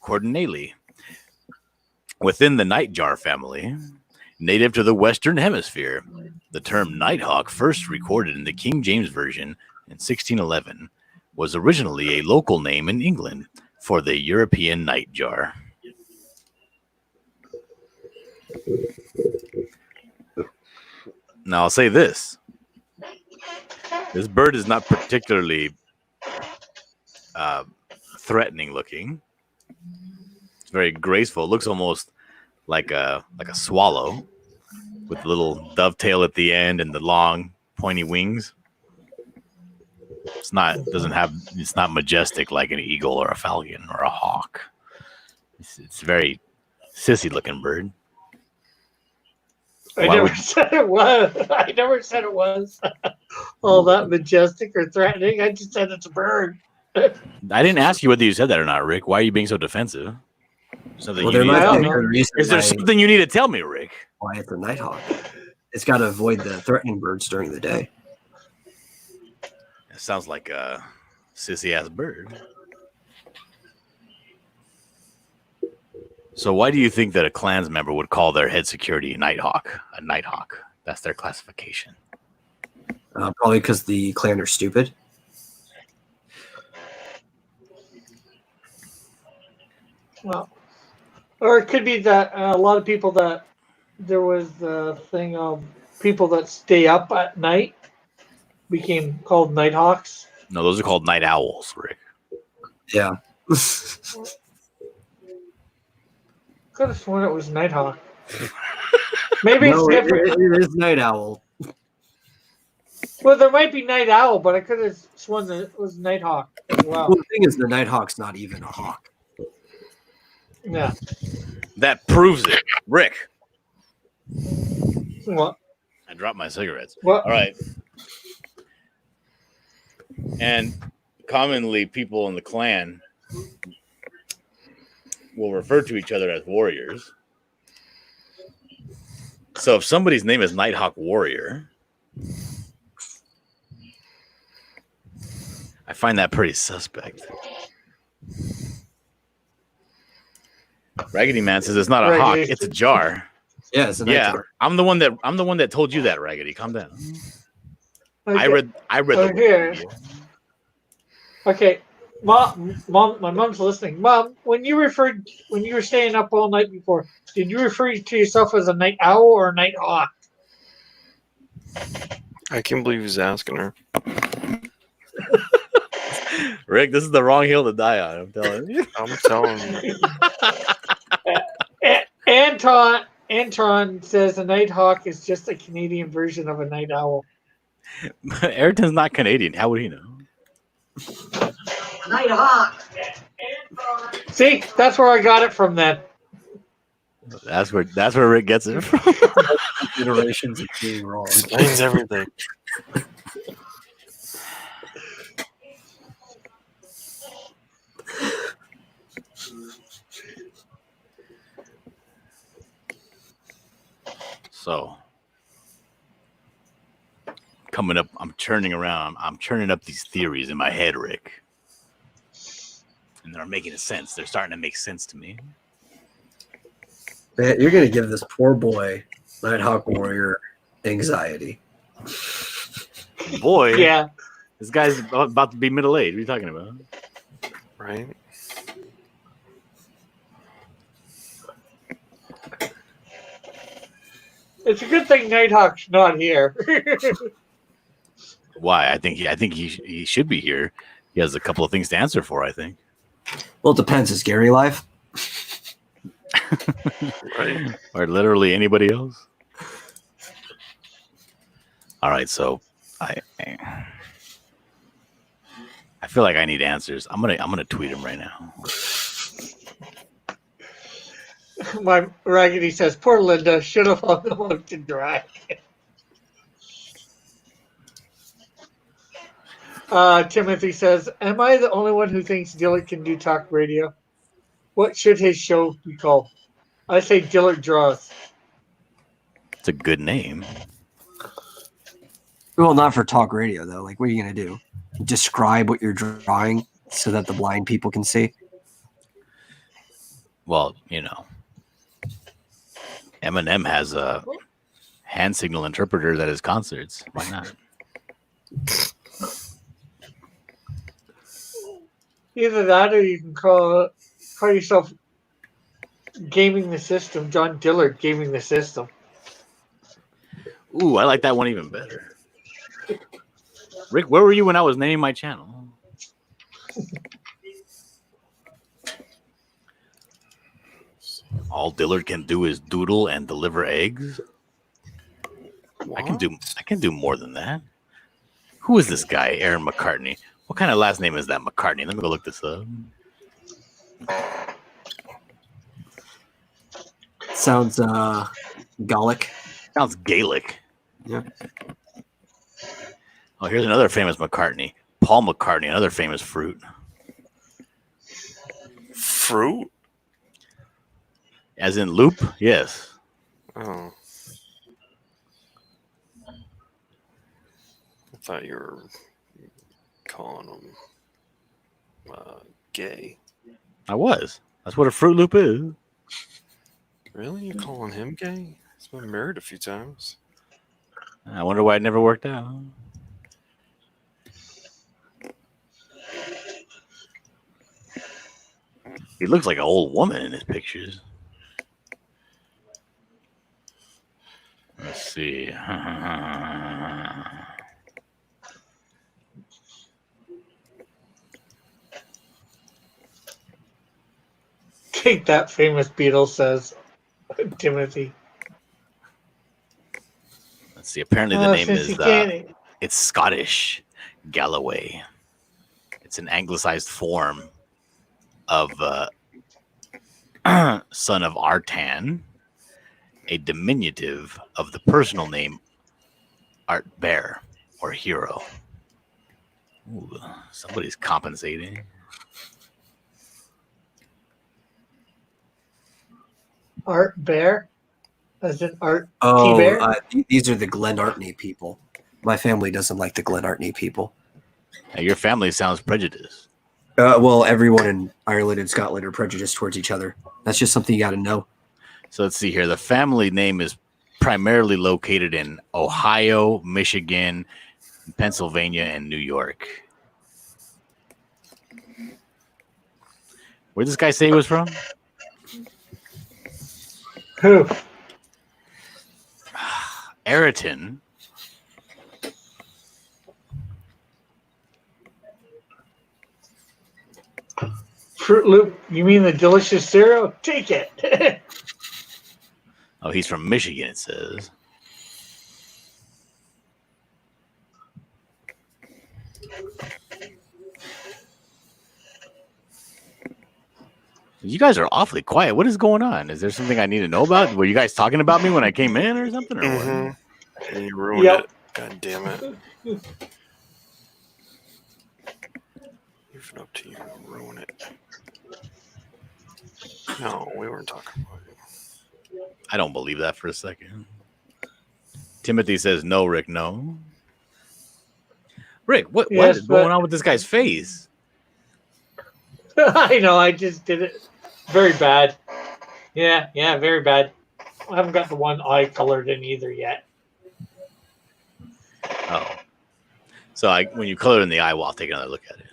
Cordinale within the nightjar family, native to the Western Hemisphere. The term nighthawk, first recorded in the King James Version in 1611, was originally a local name in England for the European nightjar. Now I'll say this: this bird is not particularly threatening looking. It's very graceful. It looks almost like a swallow with a little dovetail at the end and the long pointy wings. It's not majestic like an eagle or a falcon or a hawk. It's a very sissy looking bird. I Why never would- said it was. I never said it was all that majestic or threatening. I just said it's a bird. I didn't ask you whether you said that or not, Rick. Why are you being so defensive? Something Well, you there need to might tell be me? a good reason Is there why, something you need to tell me, Rick? why it's a nighthawk. It's got to avoid the threatening birds during the day. It sounds like a sissy ass bird. So why do you think that a Klans member would call their head security Nighthawk a Nighthawk? That's their classification. Probably because the clan are stupid. Well, or it could be that a lot of people that there was the thing of people that stay up at night became called Nighthawks. No, those are called night owls, Rick. Yeah. Could have sworn it was Nighthawk. Maybe No, it's different. it is night owl. Well, there might be Night Owl, but I could have sworn that it was Nighthawk as well. Well, the thing is, the nighthawk's not even a hawk. Yeah. That proves it, Rick. What? I dropped my cigarettes. What? All right. And commonly, people in the clan will refer to each other as warriors. So if somebody's name is Nighthawk Warrior, I find that pretty suspect. Raggedy Man says it's not a hawk, Raggedy. it's a jar. Yeah, it's a night Yeah, jar. I'm the one that told you that, Raggedy. Calm down. Okay. I read the here. book. Okay, mom, my mom's listening. Mom, when you were staying up all night before, did you refer to yourself as a night owl or a night hawk? I can't believe he's asking her. Rick, this is the wrong hill to die on. I'm telling you. I'm telling you. Anton says a night hawk is just a Canadian version of a night owl. Ayrton's not Canadian. How would he know? Night hawk. See, that's where I got it from. Then That's where Rick gets it from. Iterations of being wrong. Explains everything. So coming up, I'm churning around. I'm churning up these theories in my head, Rick. And they're making sense. They're starting to make sense to me. Man, you're gonna give this poor boy, Nighthawk Warrior, anxiety. Boy, yeah, this guy's about to be middle aged. What are you talking about? Right? it's a good thing Nighthawk's not here. Why? I think he should be here. He has a couple of things to answer for, I think. Well, it depends. Is Gary live? Right. Or literally anybody else. All right, so I feel like I need answers. I'm gonna tweet him right now. My Raggedy says, "Poor Linda should have hung him out to dry." Timothy says, "Am I the only one who thinks Dillard can do talk radio? What should his show be called?" I say Dillard Draws. It's a good name. Well, not for talk radio though. Like, what are you gonna do? Describe what you're drawing so that the blind people can see. Well, Eminem has a hand signal interpreter at his concerts. Why not? Either that, or you can call yourself Gaming the System. John Dillard Gaming the System. Ooh, I like that one even better. Rick, where were you when I was naming my channel? All Dillard can do is doodle and deliver eggs. I can do more than that. Who is this guy, Aaron McCartney? What kind of last name is that, McCartney? Let me go look this up. Sounds Gallic. Sounds Gaelic. Yeah. Oh, here's another famous McCartney. Paul McCartney, another famous fruit. Fruit? As in loop? Yes. Oh. I thought you were calling him gay. I was. That's what a Fruit Loop is. Really? You calling him gay? He's been married a few times. I wonder why it never worked out. He looks like an old woman in his pictures. Let's see. Take that, famous Beatles says Timothy. Let's see. Apparently, the name since is you can't- it's Scottish Galloway. It's an anglicized form of son of Artan, a diminutive of the personal name Art Bear or Hero. Ooh, somebody's compensating. Art Bear, as in Art Oh, Bear. these are the Glenartney people. My family doesn't like the Glenartney people. Now, your family sounds prejudiced. Well, everyone in Ireland and Scotland are prejudiced towards each other. That's just something you got to know. So let's see here. The family name is primarily located in Ohio, Michigan, Pennsylvania, and New York. Where did this guy say he was from? Who? Ayrton. Fruit Loop? You mean the delicious cereal? Take it. Oh, he's from Michigan, it says. You guys are awfully quiet. What is going on? Is there something I need to know about? Were you guys talking about me when I came in or something? Or what? Mm-hmm. And you ruined Yep. it. God damn it. Leave it up to you to ruin it. No, we weren't talking about you. I don't believe that for a second. Timothy says, no, Rick, no. Rick, what Yes, is going on with this guy's face? I know, I just did it. Very bad. Yeah, very bad. I haven't got the one eye colored in either yet. Oh. So when you color in the eye, I'll take another look at it.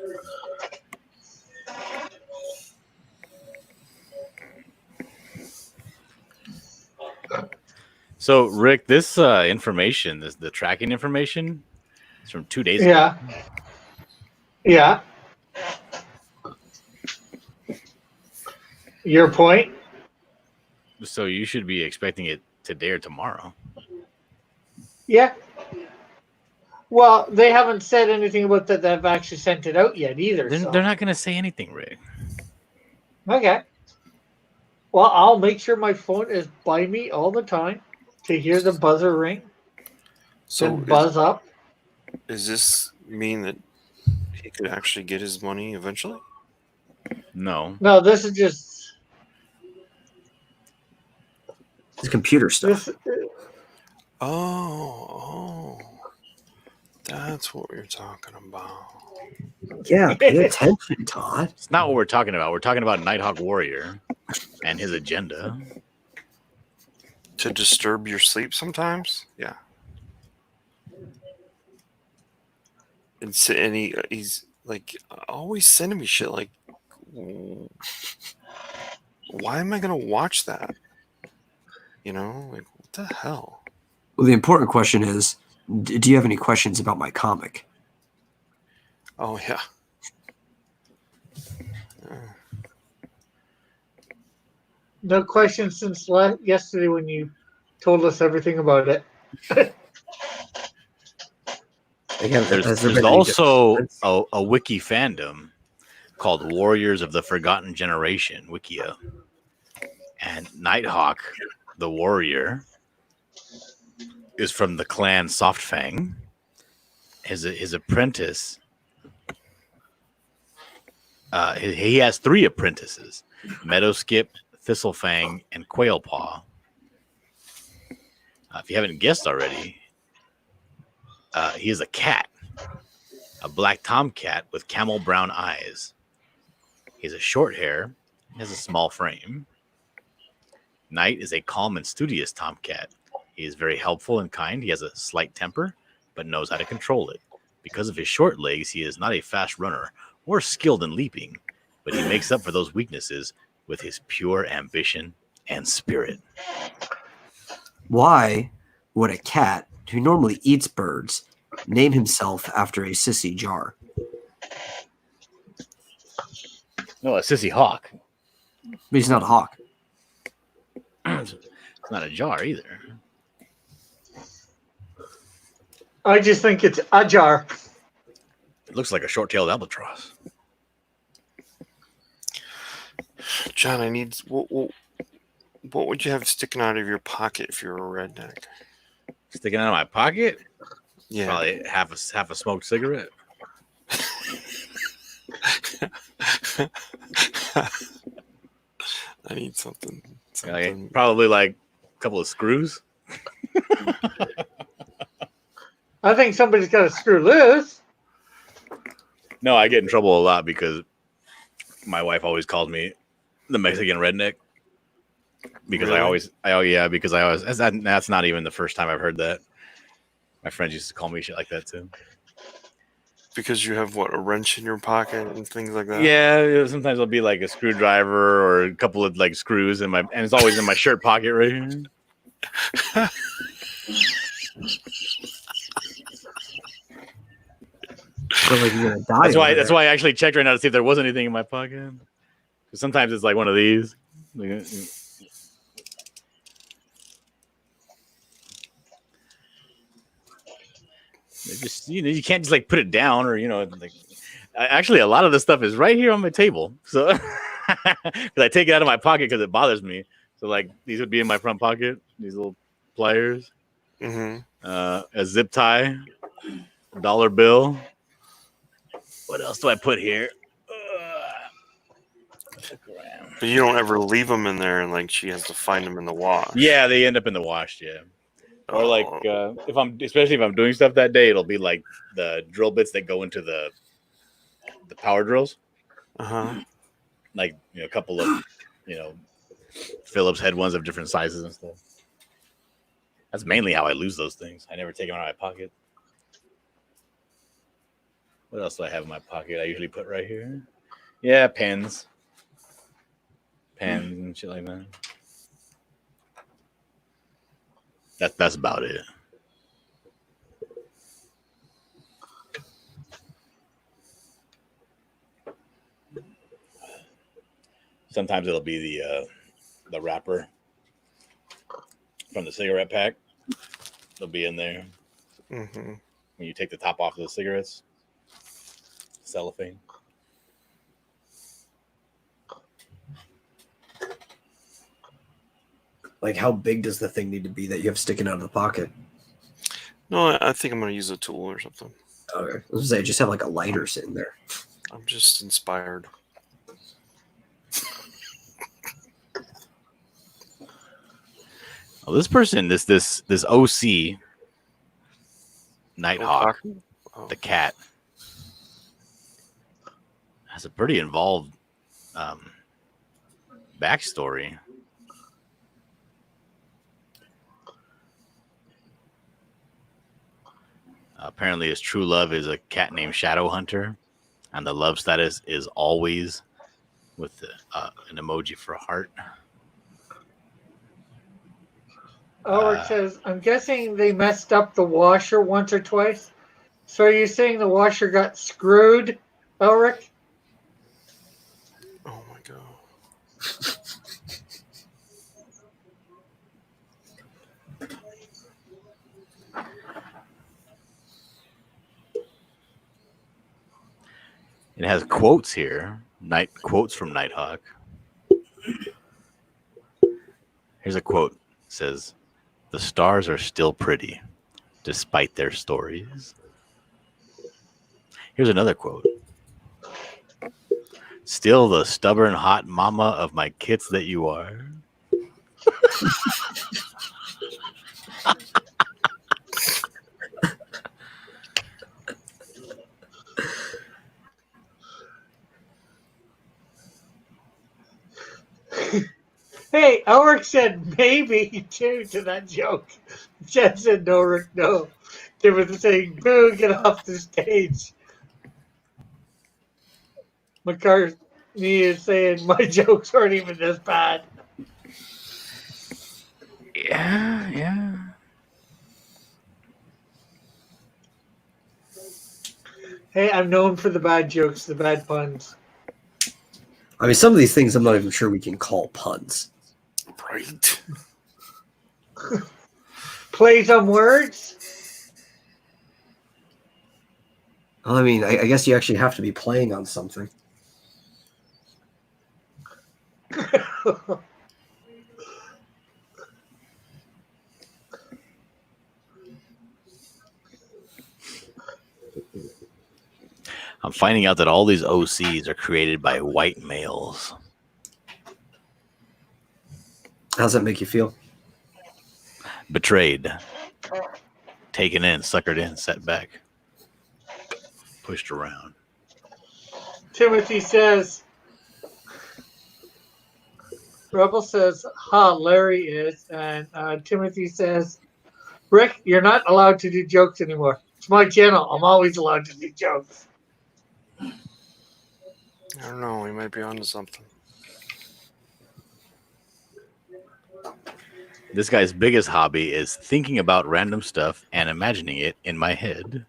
So, Rick, this information, the tracking information, is from 2 days ago. Yeah. Your point? So you should be expecting it today or tomorrow. Yeah. Well, they haven't said anything about that they've actually sent it out yet either. They're, so. they're not going to say anything, Rick. Okay. Well, I'll make sure my phone is by me all the time to hear the buzzer ring So and buzz up. Does this mean that he could actually get his money eventually? No. No, this is just It's computer stuff. this. Oh, that's what you're talking about. Yeah, pay attention, Todd. It's not what we're talking about. We're talking about Nighthawk Warrior and his agenda. To disturb your sleep sometimes? Yeah. And he's like always sending me shit like, why am I going to watch that? You know, like, what the hell? Well, the important question is, do you have any questions about my comic? Oh yeah. No questions since yesterday when you told us everything about it. Again, has there There's been any also difference? a wiki fandom called Warriors of the Forgotten Generation, Wikia. And Nighthawk, the warrior, is from the clan Softfang. His apprentice, he has 3 apprentices: Meadowskip, Thistlefang, and Quailpaw. If you haven't guessed already, he is a cat, a black tomcat with camel brown eyes. He has a short hair, has a small frame. Night is a calm and studious tomcat. He is very helpful and kind. He has a slight temper, but knows how to control it. Because of his short legs, he is not a fast runner or skilled in leaping, but he makes up for those weaknesses with his pure ambition and spirit. Why would a cat who normally eats birds name himself after a sissy jar? No, a sissy hawk. But he's not a hawk. It's not a jar either. I just think it's a jar. It looks like a short-tailed albatross. John, I need what would you have sticking out of your pocket if you're a redneck? Sticking out of my pocket? Yeah. Probably half a smoked cigarette. I need something. Like, probably like a couple of screws. I think somebody's got to screw loose. No, I get in trouble a lot because my wife always calls me the Mexican redneck. Because Really? because I always, that's not even the first time I've heard that. My friends used to call me shit like that too. Because you have what, a wrench in your pocket and things like that? Yeah, sometimes it'll be like a screwdriver or a couple of like screws and it's always in my shirt pocket right here. Like you're gonna die. That's why I actually checked right now to see if there was anything in my pocket. Because sometimes it's like one of these. Just you can't just like put it down or like. Actually, a lot of the stuff is right here on my table. So because I take it out of my pocket because it bothers me. So like these would be in my front pocket. These little pliers, Mm-hmm. a zip tie, $1 bill. What else do I put here? But you don't ever leave them in there, and like she has to find them in the wash. Yeah, they end up in the wash. Yeah. Or like especially if I'm doing stuff that day, it'll be like the drill bits that go into the power drills. Uh-huh. Like a couple of Phillips head ones of different sizes and stuff. That's mainly how I lose those things. I never take them out of my pocket. What else do I have in my pocket? I usually put right here. Yeah, pens and shit like that. That's about it. Sometimes it'll be the wrapper from the cigarette pack. It'll be in there. Mm-hmm. When you take the top off of the cigarettes, cellophane. Like, how big does the thing need to be that you have sticking out of the pocket? No, I think I'm gonna use a tool or something. Okay, I was gonna say, just have like a lighter sitting there. I'm just inspired. Well, this person, this OC Nighthawk, the cat, has a pretty involved backstory. Apparently, his true love is a cat named Shadowhunter, and the love status is always with an emoji for a heart. Ulrich says, I'm guessing they messed up the washer once or twice. So are you saying the washer got screwed, Ulrich? Oh my god. It has quotes here. Quotes from Nighthawk. Here's a quote. It says, "The stars are still pretty, despite their stories." Here's another quote. "Still the stubborn hot mama of my kits that you are." Hey, Ulrich said maybe too to that joke. Jen said no, Rick, no. They were saying, boo, get off the stage. McCartney is saying my jokes aren't even this bad. Yeah. Hey, I'm known for the bad jokes, the bad puns. I mean, some of these things I'm not even sure we can call puns. Right. Plays on words? I mean, I guess you actually have to be playing on something. I'm finding out that all these OCs are created by white males. How does that make you feel? Betrayed. Taken in, suckered in, set back. Pushed around. Timothy says, Rebel says, Larry is. And Timothy says, Rick, you're not allowed to do jokes anymore. It's my channel. I'm always allowed to do jokes. I don't know. He might be onto something. This guy's biggest hobby is thinking about random stuff and imagining it in my head.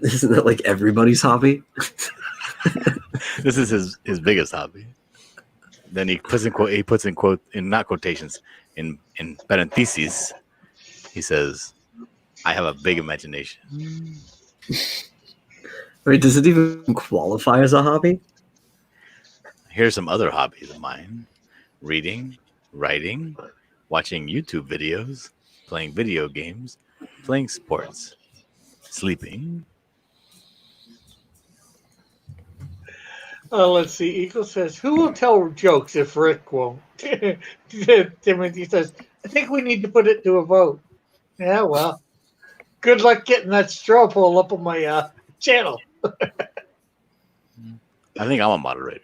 Isn't that like everybody's hobby? This is his biggest hobby. Then he puts in not quotations, in parentheses, he says, I have a big imagination. Wait, does it even qualify as a hobby? Here's some other hobbies of mine: reading, writing, watching YouTube videos, playing video games, playing sports, sleeping. Let's see. Eagle says, who will tell jokes if Rick won't? Timothy says, I think we need to put it to a vote. Yeah, well, good luck getting that straw poll up on my channel. I think I'm a moderator.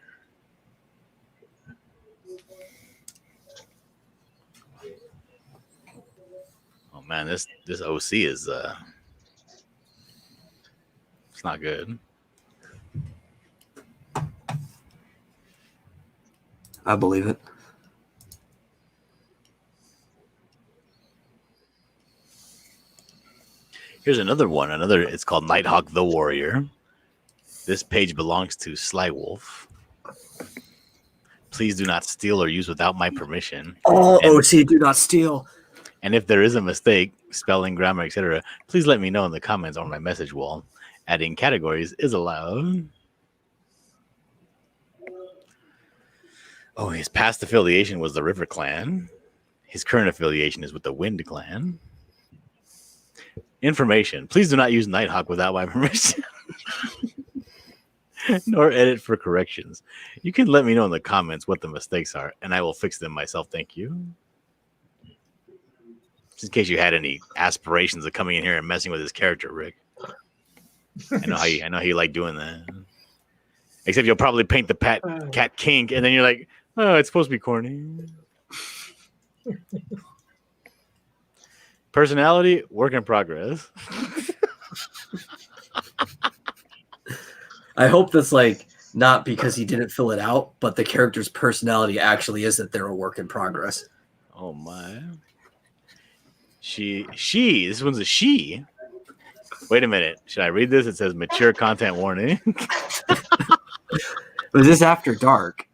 Oh man, this OC is it's not good. I believe it. Here's another one. It's called Nighthawk the Warrior. This page belongs to Sly Wolf. Please do not steal or use without my permission. Oh, OC, do not steal. And if there is a mistake, spelling, grammar, etc., please let me know in the comments on my message wall. Adding categories is allowed. Oh, his past affiliation was the River Clan. His current affiliation is with the Wind Clan. Information. Please do not use Nighthawk without my permission. Nor edit for corrections. You can let me know in the comments what the mistakes are, and I will fix them myself. Thank you. Just in case you had any aspirations of coming in here and messing with his character, Rick. I know how you like doing that. Except you'll probably paint the cat kink, and then you're like, oh, it's supposed to be corny. Personality, work in progress. I hope that's like not because he didn't fill it out, but the character's personality actually is that they're a work in progress. Oh my. This one's a she. Wait a minute. Should I read this? It says mature content warning. Was this after dark?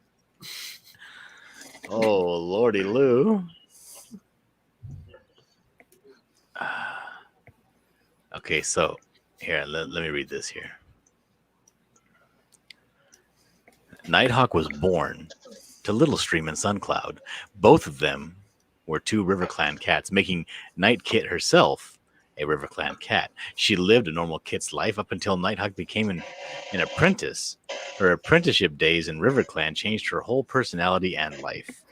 Oh, Lordy Lou. Okay, so here, let me read this here. Nighthawk was born to Little Stream and Suncloud. Both of them were two RiverClan cats, making Night Kit herself a RiverClan cat. She lived a normal kit's life up until Nighthawk became an apprentice. Her apprenticeship days in RiverClan changed her whole personality and life.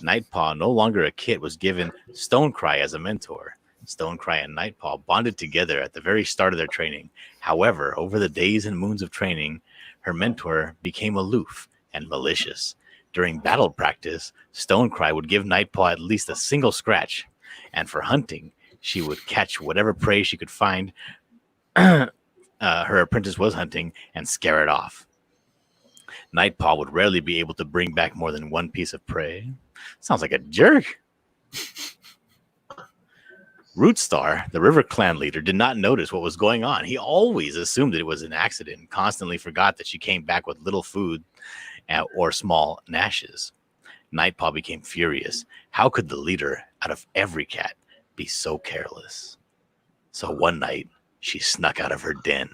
Nightpaw, no longer a kit, was given Stonecry as a mentor. Stonecry and Nightpaw bonded together at the very start of their training. However, over the days and moons of training, her mentor became aloof and malicious. During battle practice, Stonecry would give Nightpaw at least a single scratch, and for hunting, she would catch whatever prey she could find her apprentice was hunting and scare it off. Nightpaw would rarely be able to bring back more than one piece of prey. Sounds like a jerk. Rootstar, the RiverClan leader, did not notice what was going on. He always assumed that it was an accident and constantly forgot that she came back with little food or small gnashes. Nightpaw became furious. How could the leader, out of every cat, be so careless? So one night, she snuck out of her den.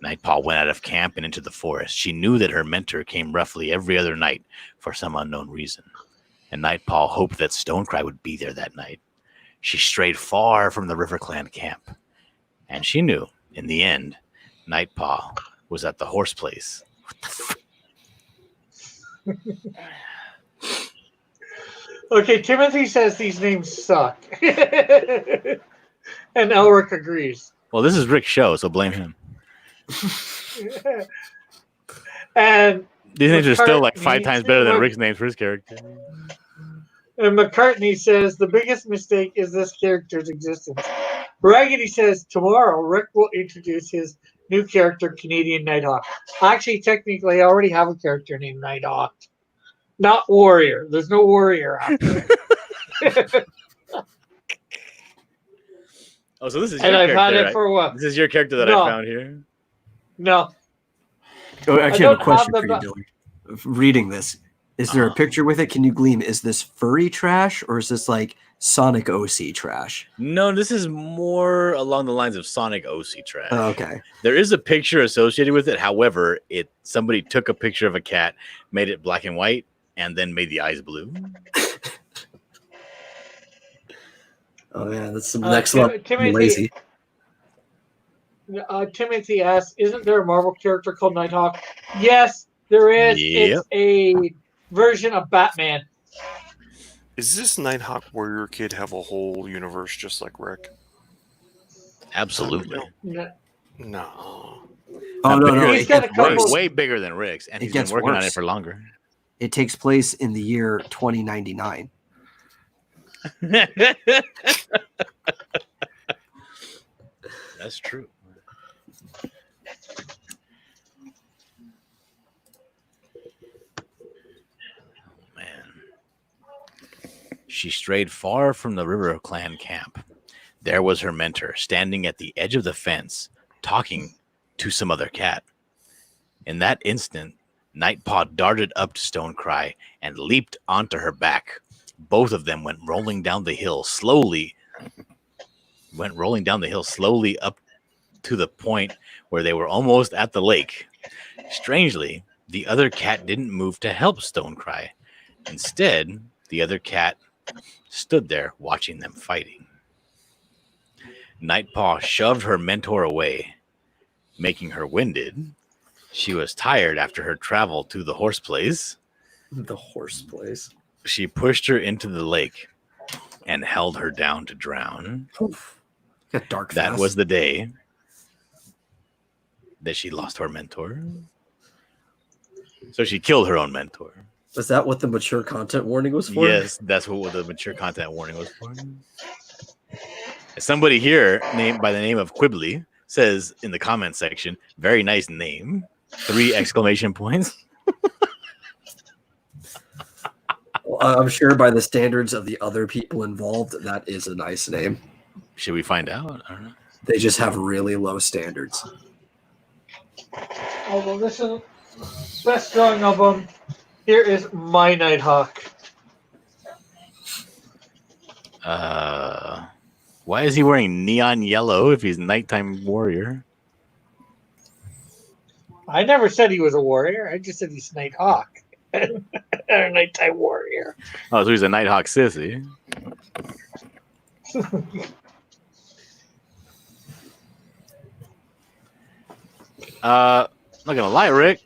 Nightpaw went out of camp and into the forest. She knew that her mentor came roughly every other night for some unknown reason, and Nightpaw hoped that Stonecry would be there that night. She strayed far from the RiverClan camp, and she knew, in the end, Nightpaw was at the horse place. Okay, Timothy says these names suck. And Elric agrees. Well, this is Rick's show, so blame him. And These names are still like 5 McCartney- times better than Rick's names for his character. And McCartney says the biggest mistake is this character's existence. Raggedy says tomorrow Rick will introduce his new character, Canadian Nighthawk. Actually, technically, I already have a character named Nighthawk. Not Warrior. There's no Warrior after it. Oh, so this is And your I've character, had it right? for what? This is your character that No. I found here. No. Oh, I actually have a don't question have for the you, Dylan. Reading this, is there a picture with it? Can you gleam? Is this furry trash or is this like Sonic OC trash? No, this is more along the lines of Sonic OC trash. Oh, okay. There is a picture associated with it. However, somebody took a picture of a cat, made it black and white, and then made the eyes blue. Oh yeah, that's some next level Timothy- lazy. Timothy asks, isn't there a Marvel character called Nighthawk? Yes, there is. Yep. It's a version of Batman. Is this Nighthawk Warrior Kid have a whole universe just like Rick? Absolutely. No. No. Oh no, no, He's it got a gets Way, couple- worse. way bigger than Rick's, and It he's been gets working on it worse. for longer. It takes place in the year 2099. That's true. Oh, man. She strayed far from the RiverClan camp. There was her mentor, standing at the edge of the fence, talking to some other cat. In that instant, Nightpaw darted up to Stonecry and leaped onto her back. Both of them went rolling down the hill slowly up to the point where they were almost at the lake. Strangely, the other cat didn't move to help Stonecry. Instead, the other cat stood there watching them fighting. Nightpaw shoved her mentor away, making her winded. She was tired after her travel to the horse place. The horse place. She pushed her into the lake and held her down to drown. Oof. Got dark That fast. was the day that she lost her mentor. So she killed her own mentor. Was that what the mature content warning was for? Yes, that's what the mature content warning was for. Somebody here, named by the name of Quibbly, says in the comment section, "Very nice name!" 3 exclamation points. Well, I'm sure by the standards of the other people involved, that is a nice name. Should we find out? I don't know. They just have really low standards. Although this is best drawing of them. Here is my Nighthawk. Why is he wearing neon yellow if he's nighttime warrior? I never said he was a warrior. I just said he's Nighthawk. Or nighttime warrior. Oh, so he's a Nighthawk sissy. Not gonna lie, Rick.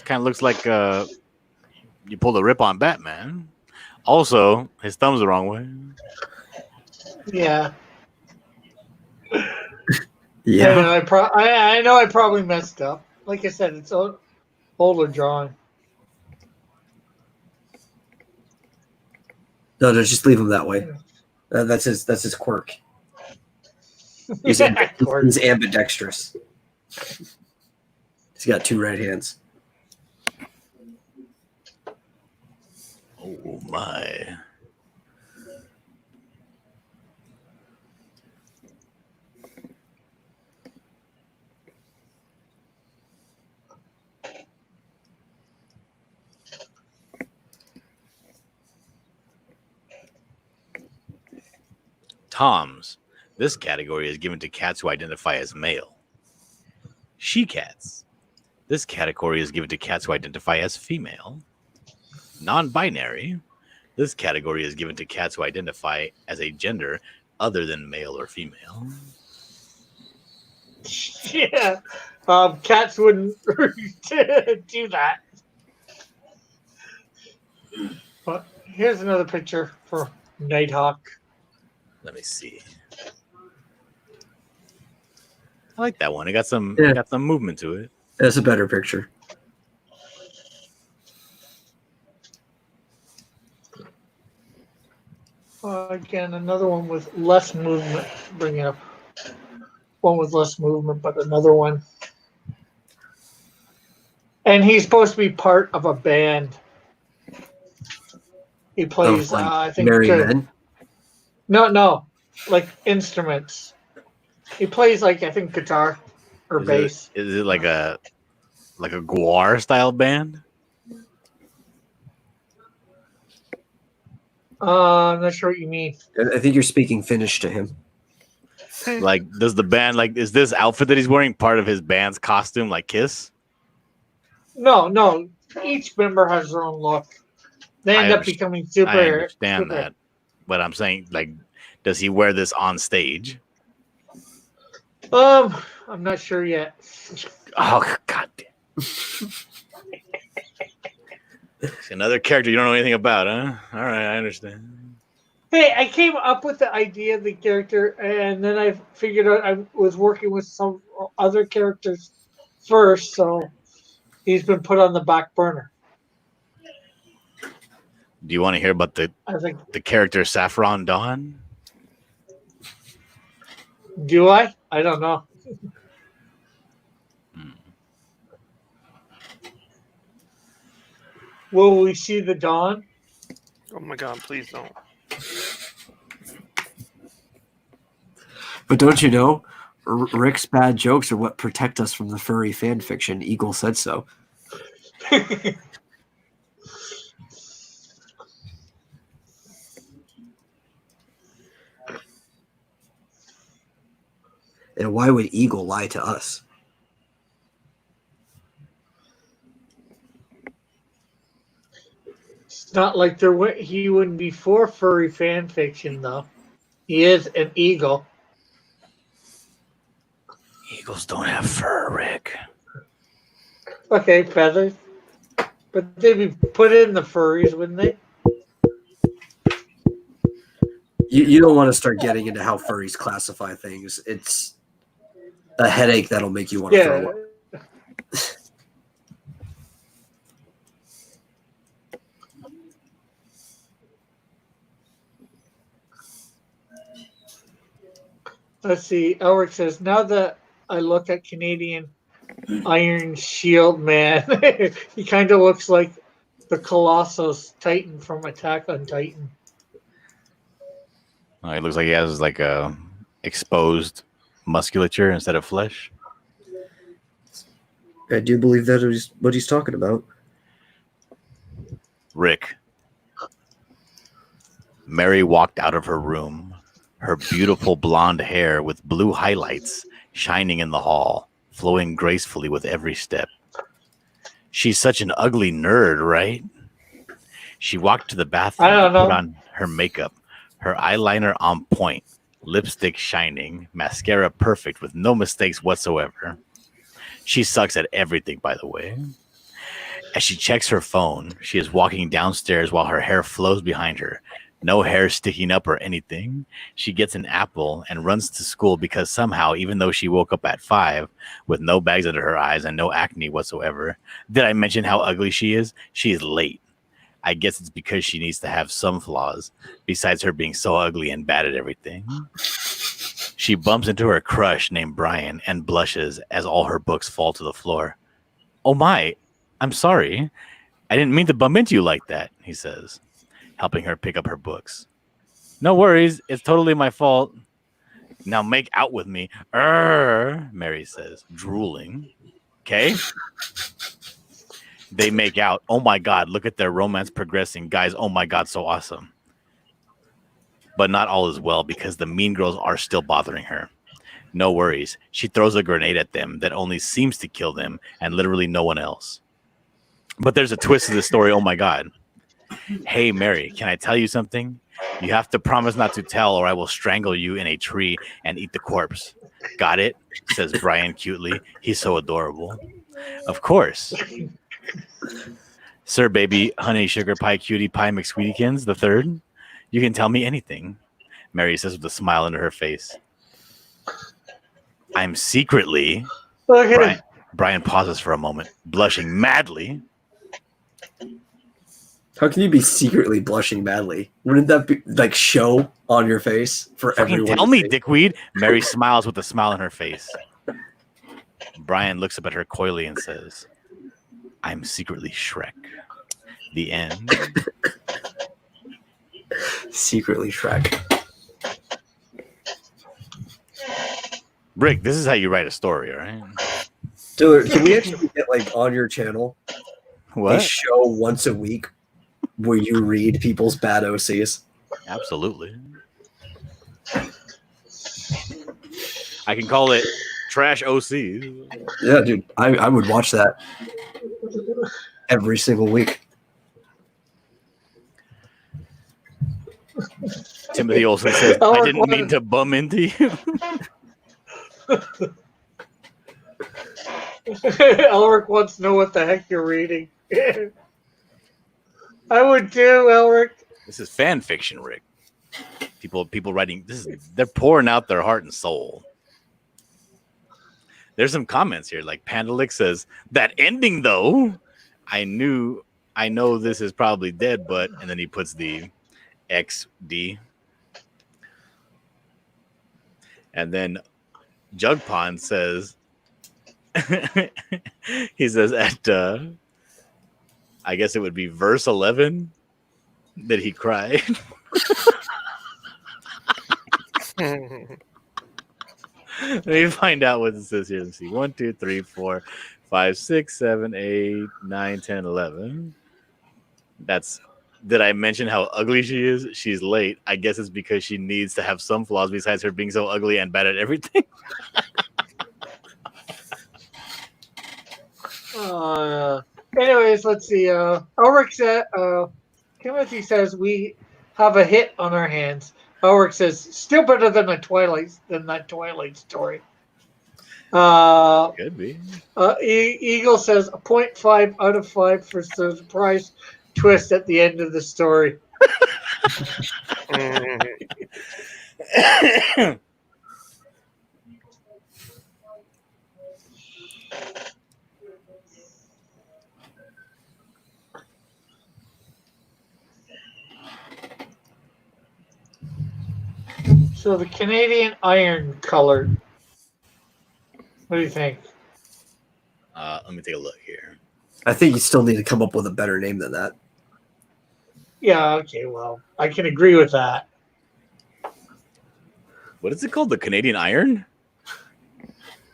Kind of looks like you pulled a rip on Batman. Also, his thumb's the wrong way. Yeah. Yeah. I know I probably messed up. Like I said, it's an older drawing. No, just leave him that way. That's his quirk. He's, Quirk. he's ambidextrous. He's got two right hands. Oh my. Toms. This category is given to cats who identify as male. She cats. This category is given to cats who identify as female. Non-binary. This category is given to cats who identify as a gender other than male or female. Yeah. Cats wouldn't do that. But here's another picture for Nighthawk. Let me see. I like that one. It got some movement to it. That's a better picture. Again, another one with less movement. Bring it up. One with less movement, but another one. And he's supposed to be part of a band. He plays, like I think. Merry Men? No, like instruments. He plays like I think guitar or bass. Is it like a Guar style band? I'm not sure what you mean. I think you're speaking Finnish to him. Like, does the band is this outfit that he's wearing part of his band's costume, like Kiss? No. Each member has their own look. They end up becoming super. I understand that, but I'm saying, like, does he wear this on stage? I'm not sure yet. Oh God damn! Another character you don't know anything about, huh? All right, I understand. Hey, I came up with the idea of the character, and then I figured out I was working with some other characters first, so he's been put on the back burner. Do you want to hear about the character Saffron Dawn? Do I? I don't know. Will we see the dawn? Oh my god, please don't. But don't you know, Rick's bad jokes are what protect us from the furry fan fiction. Eagle said so. And why would Eagle lie to us? It's not like he wouldn't be for furry fan fiction, though. He is an eagle. Eagles don't have fur, Rick. Okay, feathers. But they'd be put in the furries, wouldn't they? You don't want to start getting into how furries classify things. It's a headache that'll make you want to throw up. Let's see. Elric says, now that I look at Canadian Iron Shield Man, he kind of looks like the Colossus Titan from Attack on Titan. It looks like he has like a exposed musculature instead of flesh. I do believe that is what he's talking about. Rick. Mary walked out of her room, her beautiful blonde hair with blue highlights shining in the hall, flowing gracefully with every step. She's such an ugly nerd, right? She walked to the bathroom I don't to put know. on her makeup, her eyeliner on point, lipstick shining, mascara perfect with no mistakes whatsoever. She sucks at everything, by the way. As she checks her phone, she is walking downstairs while her hair flows behind her. No hair sticking up or anything. She gets an apple and runs to school because somehow, even though she woke up at 5 with no bags under her eyes and no acne whatsoever, did I mention how ugly she is? She is late. I guess it's because she needs to have some flaws, besides her being so ugly and bad at everything. She bumps into her crush named Brian and blushes as all her books fall to the floor. Oh my, I'm sorry. I didn't mean to bump into you like that, he says, helping her pick up her books. No worries, it's totally my fault. Now make out with me. Mary says, drooling. Okay? They make out. Oh my God, look at their romance progressing. Guys, oh my God, so awesome. But not all is well because the mean girls are still bothering her. No worries. She throws a grenade at them that only seems to kill them and literally no one else. But there's a twist to the story. Oh my God. Hey, Mary, can I tell you something? You have to promise not to tell or I will strangle you in a tree and eat the corpse. Got it? Says Brian cutely. He's so adorable. Of course. Sir, baby, honey, sugar pie, cutie pie, McSweetiekins, the third. You can tell me anything, Mary says with a smile into her face. I'm secretly... Look at him. Brian pauses for a moment, blushing madly. How can you be secretly blushing madly? Wouldn't that be like show on your face for Fucking everyone? tell to me, see? dickweed. Mary smiles with a smile on her face. Brian looks up at her coyly and says, I'm secretly Shrek. The end. Secretly Shrek. Rick, this is how you write a story, all right? Dillard, can we actually get like on your channel a What? show once a week where you read people's bad OCs? Absolutely. I can call it Trash OC. Yeah, dude, I would watch that every single week. Timothy Olsen says, Oh, I didn't what? mean to bum into you. Elric wants to know what the heck you're reading. I would too, Elric. This is fan fiction, Rick. People writing they're pouring out their heart and soul. There's some comments here, like Pandalic says, that ending though, I know this is probably dead, but and then he puts the XD. And then Jugpond says he says at I guess it would be verse 11 that he cried. Let me find out what it says here. Let's see. 1, 2, 3, 4, 5, 6, 7, 8, 9, 10, 11. That's. Did I mention how ugly she is? She's late. I guess it's because she needs to have some flaws besides her being so ugly and bad at everything. Anyways, let's see. Elric said, Timothy says we have a hit on our hands. Elric says still better than that Twilight story. Could be. Eagle says a 0.5 out of 5 for the surprise twist at the end of the story. So the Canadian Iron color. What do you think? Let me take a look here. I think you still need to come up with a better name than that. Yeah, okay, well, I can agree with that. What is it called? The Canadian Iron?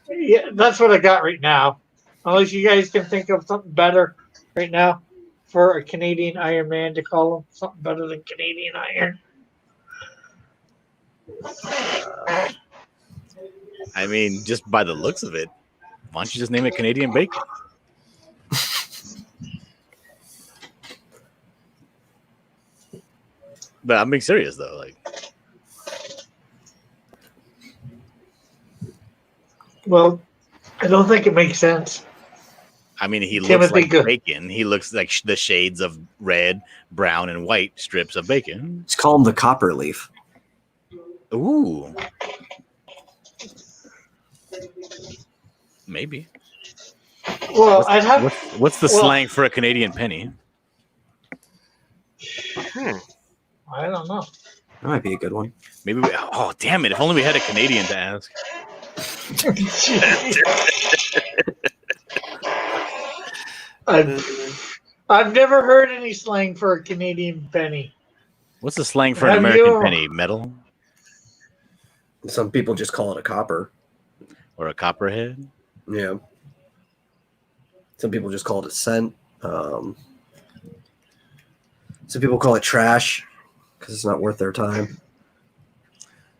Yeah, that's what I got right now. Unless you guys can think of something better right now for a Canadian Iron Man to call him. Something better than Canadian Iron. I mean, just by the looks of it, why don't you just name it Canadian Bacon? But I'm being serious though. Like, Well, I don't think it makes sense. I mean, he looks Timothy like Good. bacon. He looks like the shades of red, brown, and white strips of bacon. Just call him the Copper Leaf. Ooh, maybe. Well, I'd have. What's the well- slang for a Canadian penny? I don't know. That might be a good one. Maybe. Oh, damn it! If only we had a Canadian to ask. I've never heard any slang for a Canadian penny. What's the slang for an Have American you- penny? Metal Some people just call it a copper. or a copperhead? Yeah. Some people just call it a cent. Some people call it trash because it's not worth their time.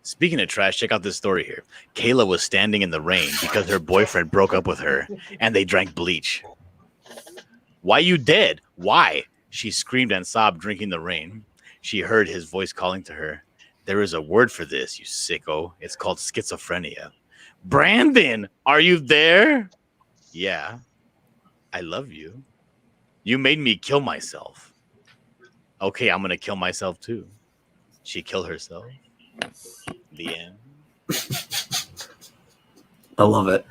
Speaking of trash, check out this story here. Kayla was standing in the rain because her boyfriend broke up with her and they drank bleach. Why you dead? Why? She screamed and sobbed, drinking the rain. She heard his voice calling to her. There is a word for this, you sicko. It's called schizophrenia. Brandon, are you there? Yeah. I love you. You made me kill myself. Okay, I'm going to kill myself too. She killed herself. The end. I love it.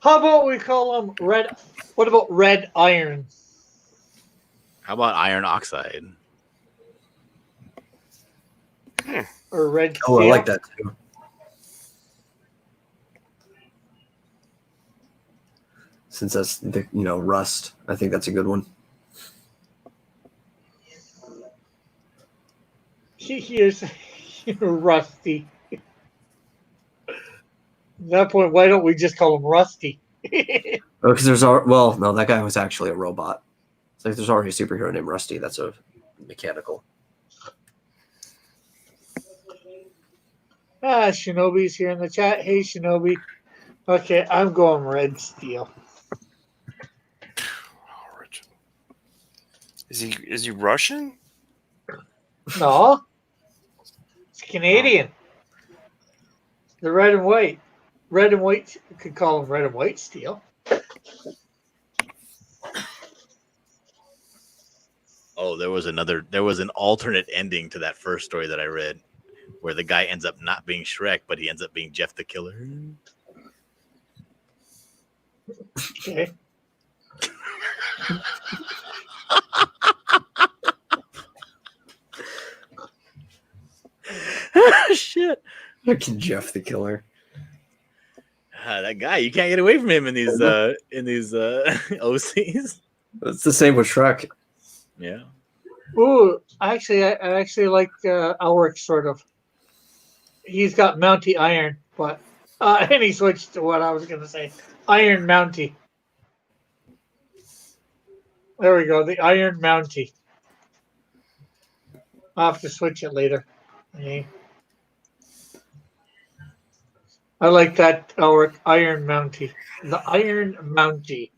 How about we call them red? What about red iron? How about iron oxide? Or red Oh, I steel? like that too. Since that's the rust, I think that's a good one. He is rusty. At that point, why don't we just call him Rusty? Oh, because no, that guy was actually a robot. It's like there's already a superhero named Rusty. That's a mechanical. Shinobi's here in the chat. Hey, Shinobi. Okay, I'm going red steel. Is he Russian? No, it's Canadian. The red and white. Red and white. You could call them red and white steel. Oh, there was an alternate ending to that first story that I read where the guy ends up not being Shrek, but he ends up being Jeff the Killer. Okay. Shit. Fucking Jeff the Killer. That guy, you can't get away from him in these OCs. It's the same with Shrek. Yeah. Ooh, actually, I actually like Elric sort of. He's got Mountie Iron, but and he switched to what I was gonna say, Iron Mountie. There we go, the Iron Mountie. I'll have to switch it later. Okay. I like that Elric Iron Mountie. The Iron Mountie.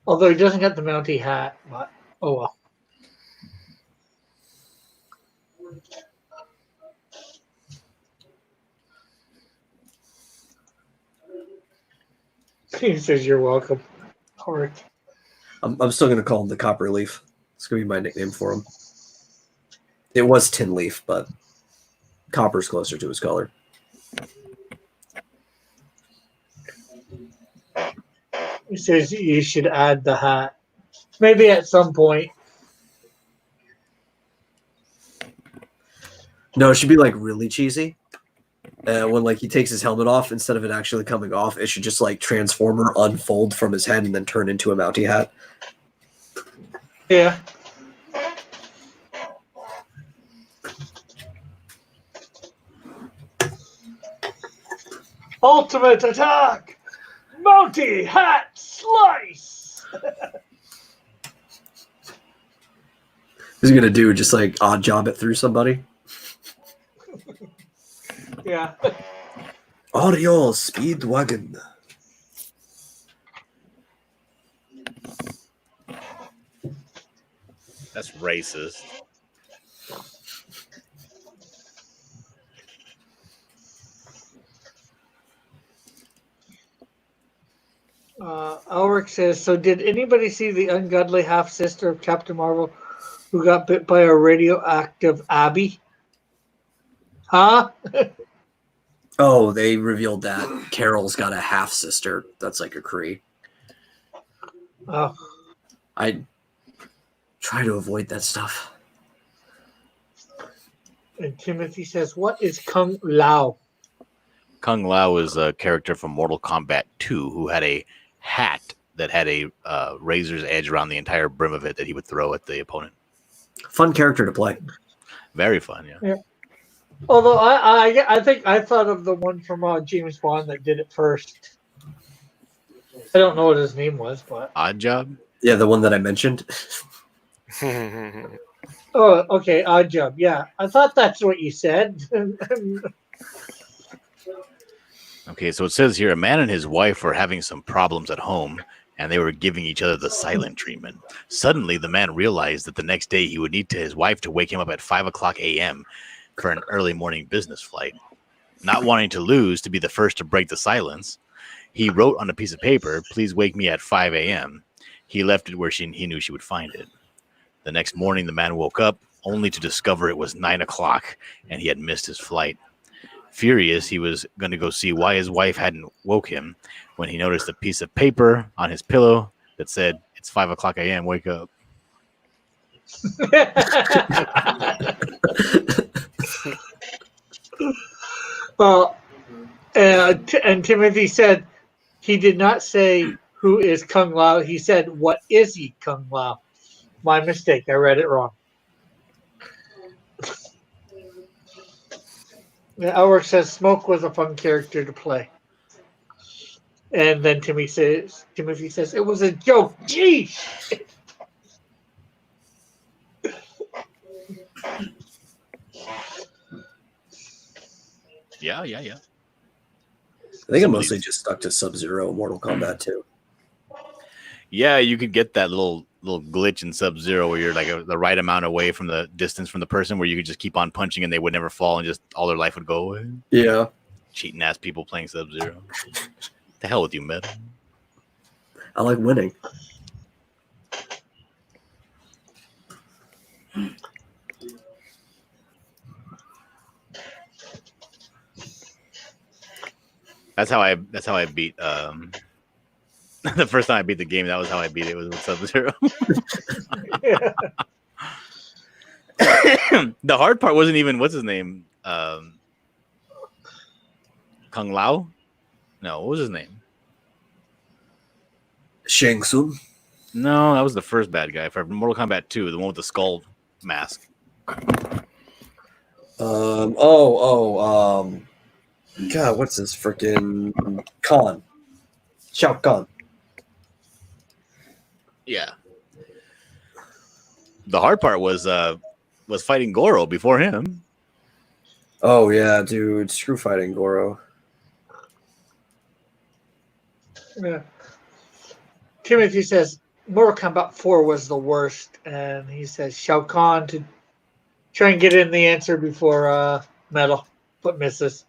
Although he doesn't get the Mountie hat, but oh well. He says you're welcome. Elric. I'm still gonna call him the Copper Leaf. It's gonna be my nickname for him. It was Tin Leaf, but copper's closer to his color. He says you should add the hat. Maybe at some point. No, it should be like really cheesy. when like he takes his helmet off, instead of it actually coming off, it should just like transform or unfold from his head and then turn into a Mountie hat. Yeah. Ultimate attack! Mountie hat slice! He's gonna do just like odd job it through somebody. Yeah. Audio Speedwagon. That's racist. Ulrich says, so did anybody see the ungodly half-sister of Captain Marvel who got bit by a radioactive Abby? Huh? Oh, they revealed that Carol's got a half sister that's like a Kree. Oh. I try to avoid that stuff. And Timothy says, what is Kung Lao? Kung Lao is a character from Mortal Kombat 2 who had a hat that had a razor's edge around the entire brim of it that he would throw at the opponent. Fun character to play. Very fun, yeah. Although I think I thought of the one from James Bond that did it first. I don't know what his name was, but Odd Job? Yeah, the one that I mentioned. oh, okay, Odd Job. Yeah, I thought that's what you said. Okay, so it says here a man and his wife were having some problems at home and they were giving each other the silent treatment. Suddenly, the man realized that the next day he would need his wife to wake him up at 5 o'clock a.m. for an early morning business flight. Not wanting to lose to be the first to break the silence, he wrote on a piece of paper, "Please wake me at 5 a.m." He left it where he knew she would find it. The next morning, the man woke up only to discover it was 9 o'clock and he had missed his flight. Furious, he was going to go see why his wife hadn't woke him when he noticed a piece of paper on his pillow that said, "It's 5 o'clock a.m., wake up." Well, and Timothy said he did not say who is Kung Lao. He said, what is he, Kung Lao? My mistake. I read it wrong. Elric says Smoke was a fun character to play. And then Timothy says, it was a joke. Gee! Yeah. I think I'm mostly just stuck to Sub-Zero and Mortal Kombat 2. Yeah, you could get that little glitch in Sub-Zero where you're like the right amount away from the distance from the person where you could just keep on punching and they would never fall and just all their life would go away. Yeah. Cheating ass people playing Sub-Zero. The hell with you, Meta. I like winning. That's how I beat the first time I beat the game. That was how I beat it, was with Sub-Zero. The hard part wasn't even what's his name, Kung Lao. No, what was his name? Shang Tsung. No, that was the first bad guy for Mortal Kombat 2, the one with the skull mask. God, what's this freaking Khan? Shao Kahn. Yeah. The hard part was fighting Goro before him. Oh yeah, dude, screw fighting Goro. Yeah. Timothy says Mortal Kombat 4 was the worst, and he says Shao Kahn to try and get in the answer before Metal, but misses.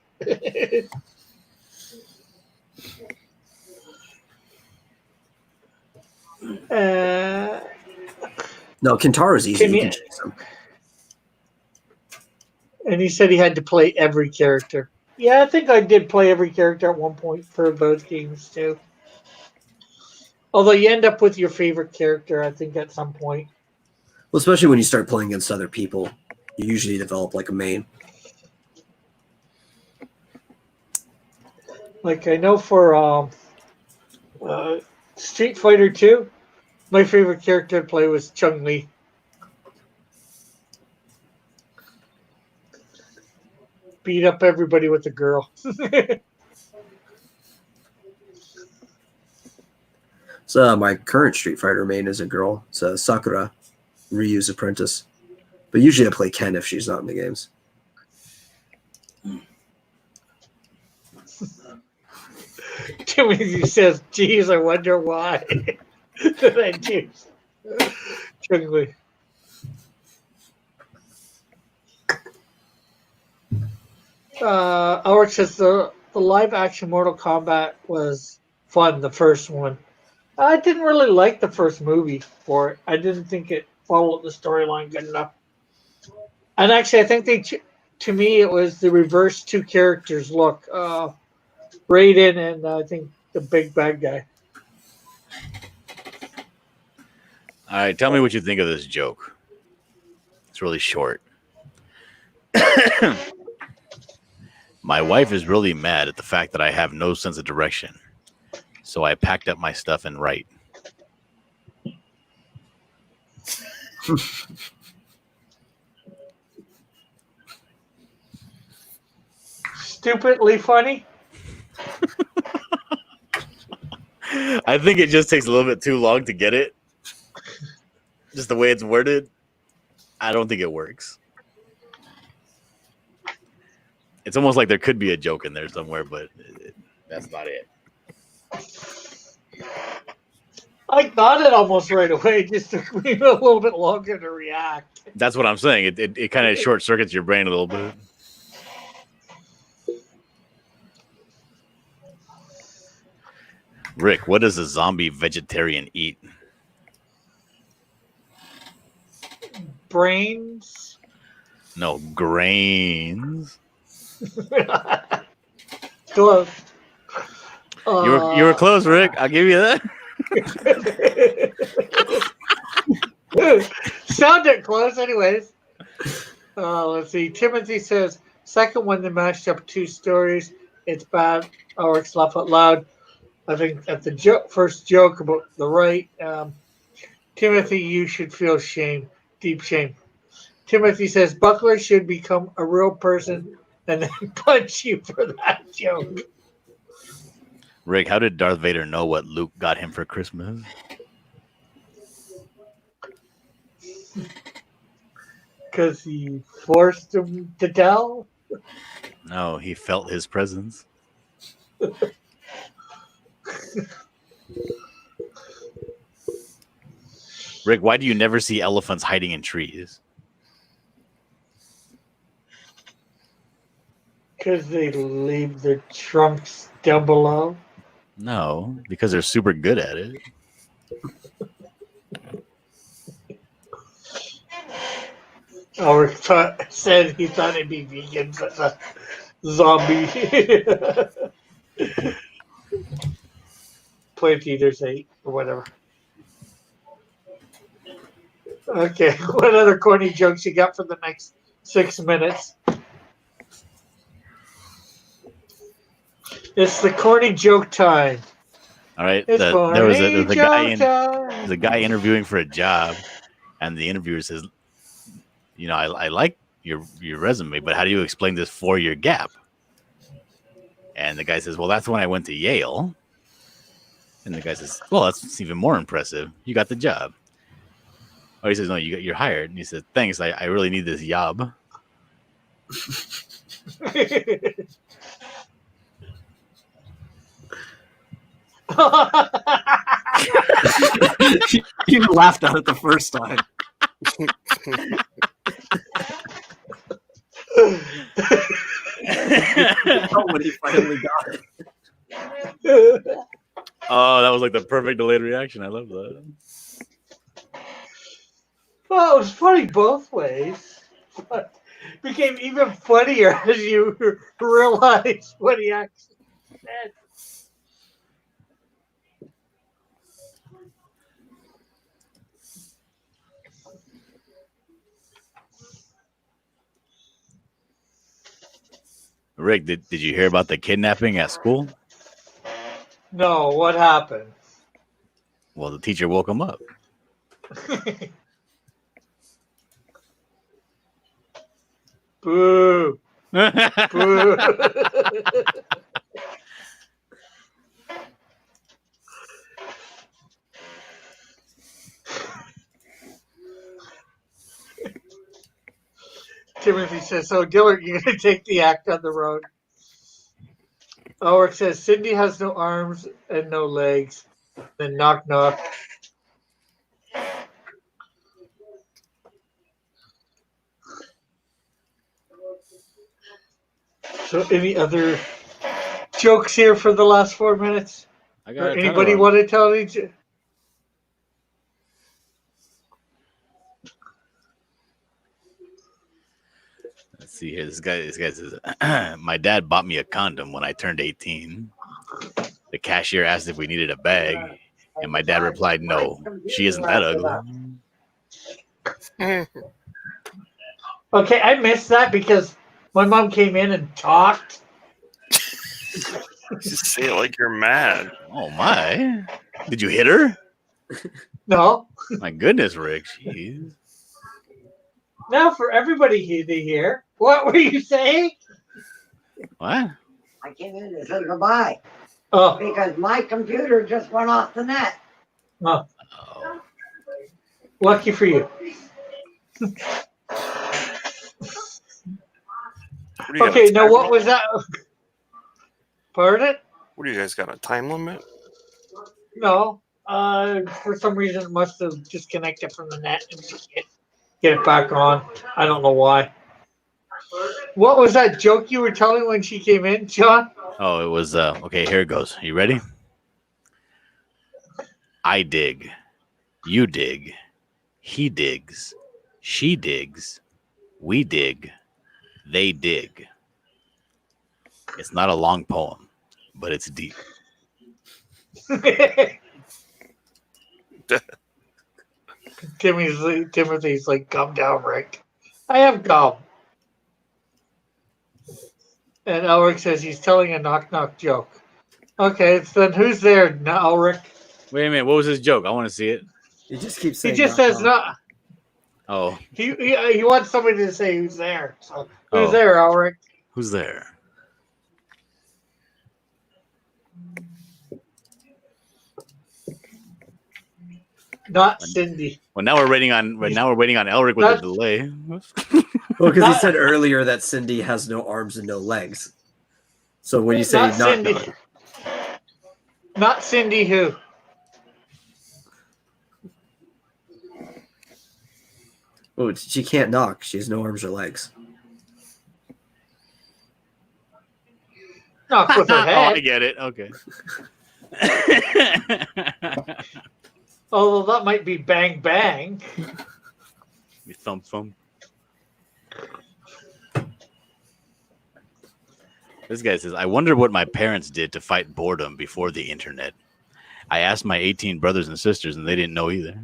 No, Kintara's easy. You can chase him. And he said he had to play every character. Yeah, I think I did play every character at one point for both games too. Although you end up with your favorite character, I think, at some point. Well, especially when you start playing against other people, you usually develop like a main. Like I know for Street Fighter 2, my favorite character to play was Chun Li. Beat up everybody with the girl. So my current Street Fighter main is a girl. It's Sakura, Ryu's apprentice. But usually I play Ken if she's not in the games. Timothy says, geez, I wonder why. Did I choose Chun Li? Alex says the live action Mortal Kombat was fun, the first one. I didn't really like the first movie for it. I didn't think it followed the storyline good enough. And actually, I think to me, it was the reverse two characters look. Raiden and I think the big bad guy. All right, tell me what you think of this joke. It's really short. My wife is really mad at the fact that I have no sense of direction. So I packed up my stuff and write. Stupidly funny. I think it just takes a little bit too long to get it. Just the way it's worded. I don't think it works. It's almost like there could be a joke in there somewhere, but that's not it. I got it almost right away. It just took me a little bit longer to react. That's what I'm saying. It kind of short circuits your brain a little bit. Rick, what does a zombie vegetarian eat? Brains. No, grains. Close. You were close, Rick. I'll give you that. Sounded close, anyways. Let's see. Timothy says, second one they mashed up two stories. It's bad. Alex laugh out loud. I think at the first joke about the right. Timothy, you should feel shame, deep shame. Timothy says Buckler should become a real person and then punch you for that joke. Rick, how did Darth Vader know what Luke got him for Christmas? Because he forced him to tell? No, he felt his presence. Rick, why do you never see elephants hiding in trees? Because they leave their trunks down below. No, because they're super good at it. Or said he thought it'd be vegan, but a zombie. Plant eaters ate, or whatever. Okay, what other corny jokes you got for the next 6 minutes? It's the corny joke time. All right. It's There was a corny guy there's a guy interviewing for a job, and the interviewer says, "You know, I like your resume, but how do you explain this 4-year gap?" And the guy says, "Well, that's when I went to Yale." And the guy says, "Well, that's even more impressive. You got the job." Oh, he says, "No, you're hired." And he says, "Thanks. I really need this job." You laughed at it the first time. When he finally got it. Oh, that was like the perfect delayed reaction. I love that. Well, it was funny both ways. But it became even funnier as you realized what he actually said. Rick, did you hear about the kidnapping at school? No, what happened? Well, the teacher woke him up. Boo. Boo. Timothy says, so Gillard, you're going to take the act on the road. Ulrich says, Cindy has no arms and no legs. Then knock, knock. So any other jokes here for the last 4 minutes? I Or got a ton of anybody them. want to tell each? Let's see here. This guy says, my dad bought me a condom when I turned 18. The cashier asked if we needed a bag, and my dad replied, no, she isn't that ugly. Okay, I missed that because my mom came in and talked. Just say it like you're mad. Oh, my. Did you hit her? No. My goodness, Rick. Jeez. Now for everybody to hear. What were you saying? What? I came in and said goodbye Oh, because my computer just went off the net. Oh. lucky for you. What do you got, Okay, a now time what limit? was that? Pardon? What do you guys got, a time limit? No. For some reason it must have disconnected from the net and just get it back on. I don't know why. What was that joke you were telling when she came in, John? Oh, it was, okay, here it goes. You ready? I dig. You dig. He digs. She digs. We dig. They dig. It's not a long poem, but it's deep. Timothy's like, calm down, Rick. I have gum. And Elric says he's telling a knock-knock joke. Okay, then who's there now, Elric? Wait a minute. What was his joke? I want to see it. He just keeps He saying. just knock, says knock. no. Oh, He wants somebody to say who's there. So who's Oh. there, Elric? who's there? Not Cindy. Well, now we're waiting on. Elric with That's- a delay. Well, because he Not- said earlier that Cindy has no arms and no legs. So when you say Not knock, Cindy. knock, Not Cindy who? oh, she can't knock. She has no arms or legs. Knock with her Oh, I head. get it. Okay. Although that might be bang bang. You thump. This guy says, I wonder what my parents did to fight boredom before the internet. I asked my 18 brothers and sisters, and they didn't know either.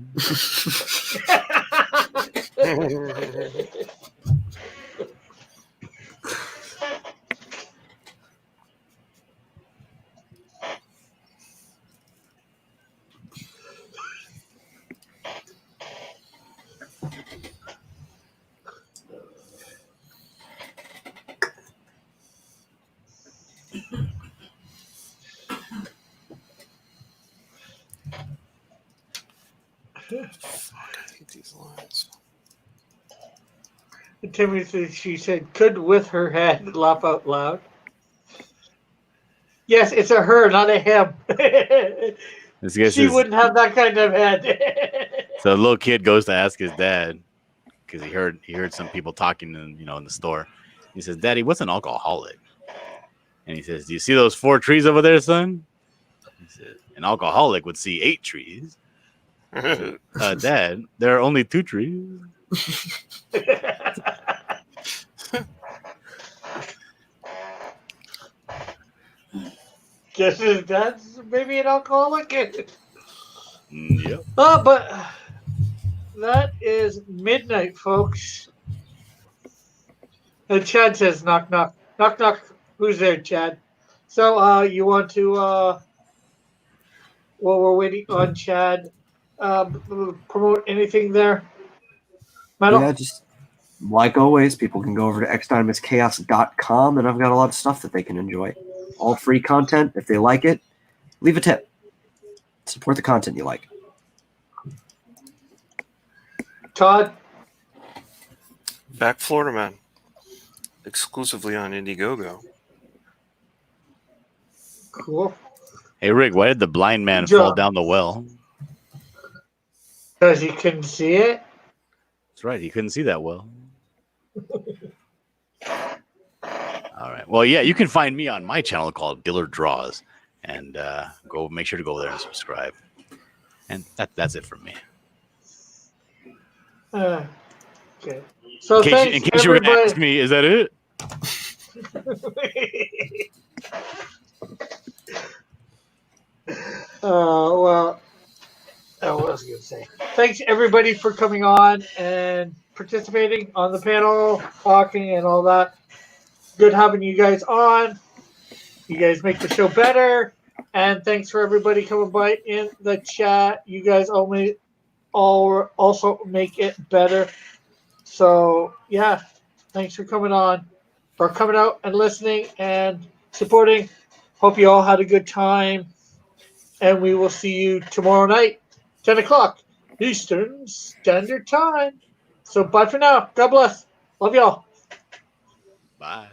Fuck, I hate these lines. Timothy, she said, could with her head laugh out loud. Yes, it's a her, not a him. This guy She says, wouldn't have that kind of head. so a little kid goes to ask his dad because he heard some people talking in the store. He says, Daddy, what's an alcoholic? And he says, do you see those 4 trees over there, son? He says, an alcoholic would see 8 trees. Dad, there are only 2 trees. Guess his dad's maybe an alcoholic. Yep. Oh, but that is midnight, folks. And Chad says, knock, knock. Knock, knock. Who's there, Chad? So, you want to while we're waiting on Chad, promote anything there? Metal? Yeah, just like always, people can go over to xdynamiteschaos.com, and I've got a lot of stuff that they can enjoy. All free content. If they like it, leave a tip. Support the content you like. Todd? Back Florida Man. Exclusively on Indiegogo. Cool. Hey, Rick, why did the blind man Good fall job. down the well? Because you couldn't see it? That's right. He couldn't see that well. All right. Well, yeah, you can find me on my channel called Dillard Draws, and go make sure to go there and subscribe. And that's it from me. Okay. So In thanks, case you were going to everybody. ask me, is that it? Well, what was I going to say? Thanks, everybody, for coming on and participating on the panel, talking, and all that. Good having you guys on. You guys make the show better. And thanks for everybody coming by in the chat. You guys also make it better. So, yeah, thanks for coming on, for coming out and listening and supporting. Hope you all had a good time. And we will see you tomorrow night, 10 o'clock Eastern Standard Time. So bye for now. God bless. Love y'all. Bye.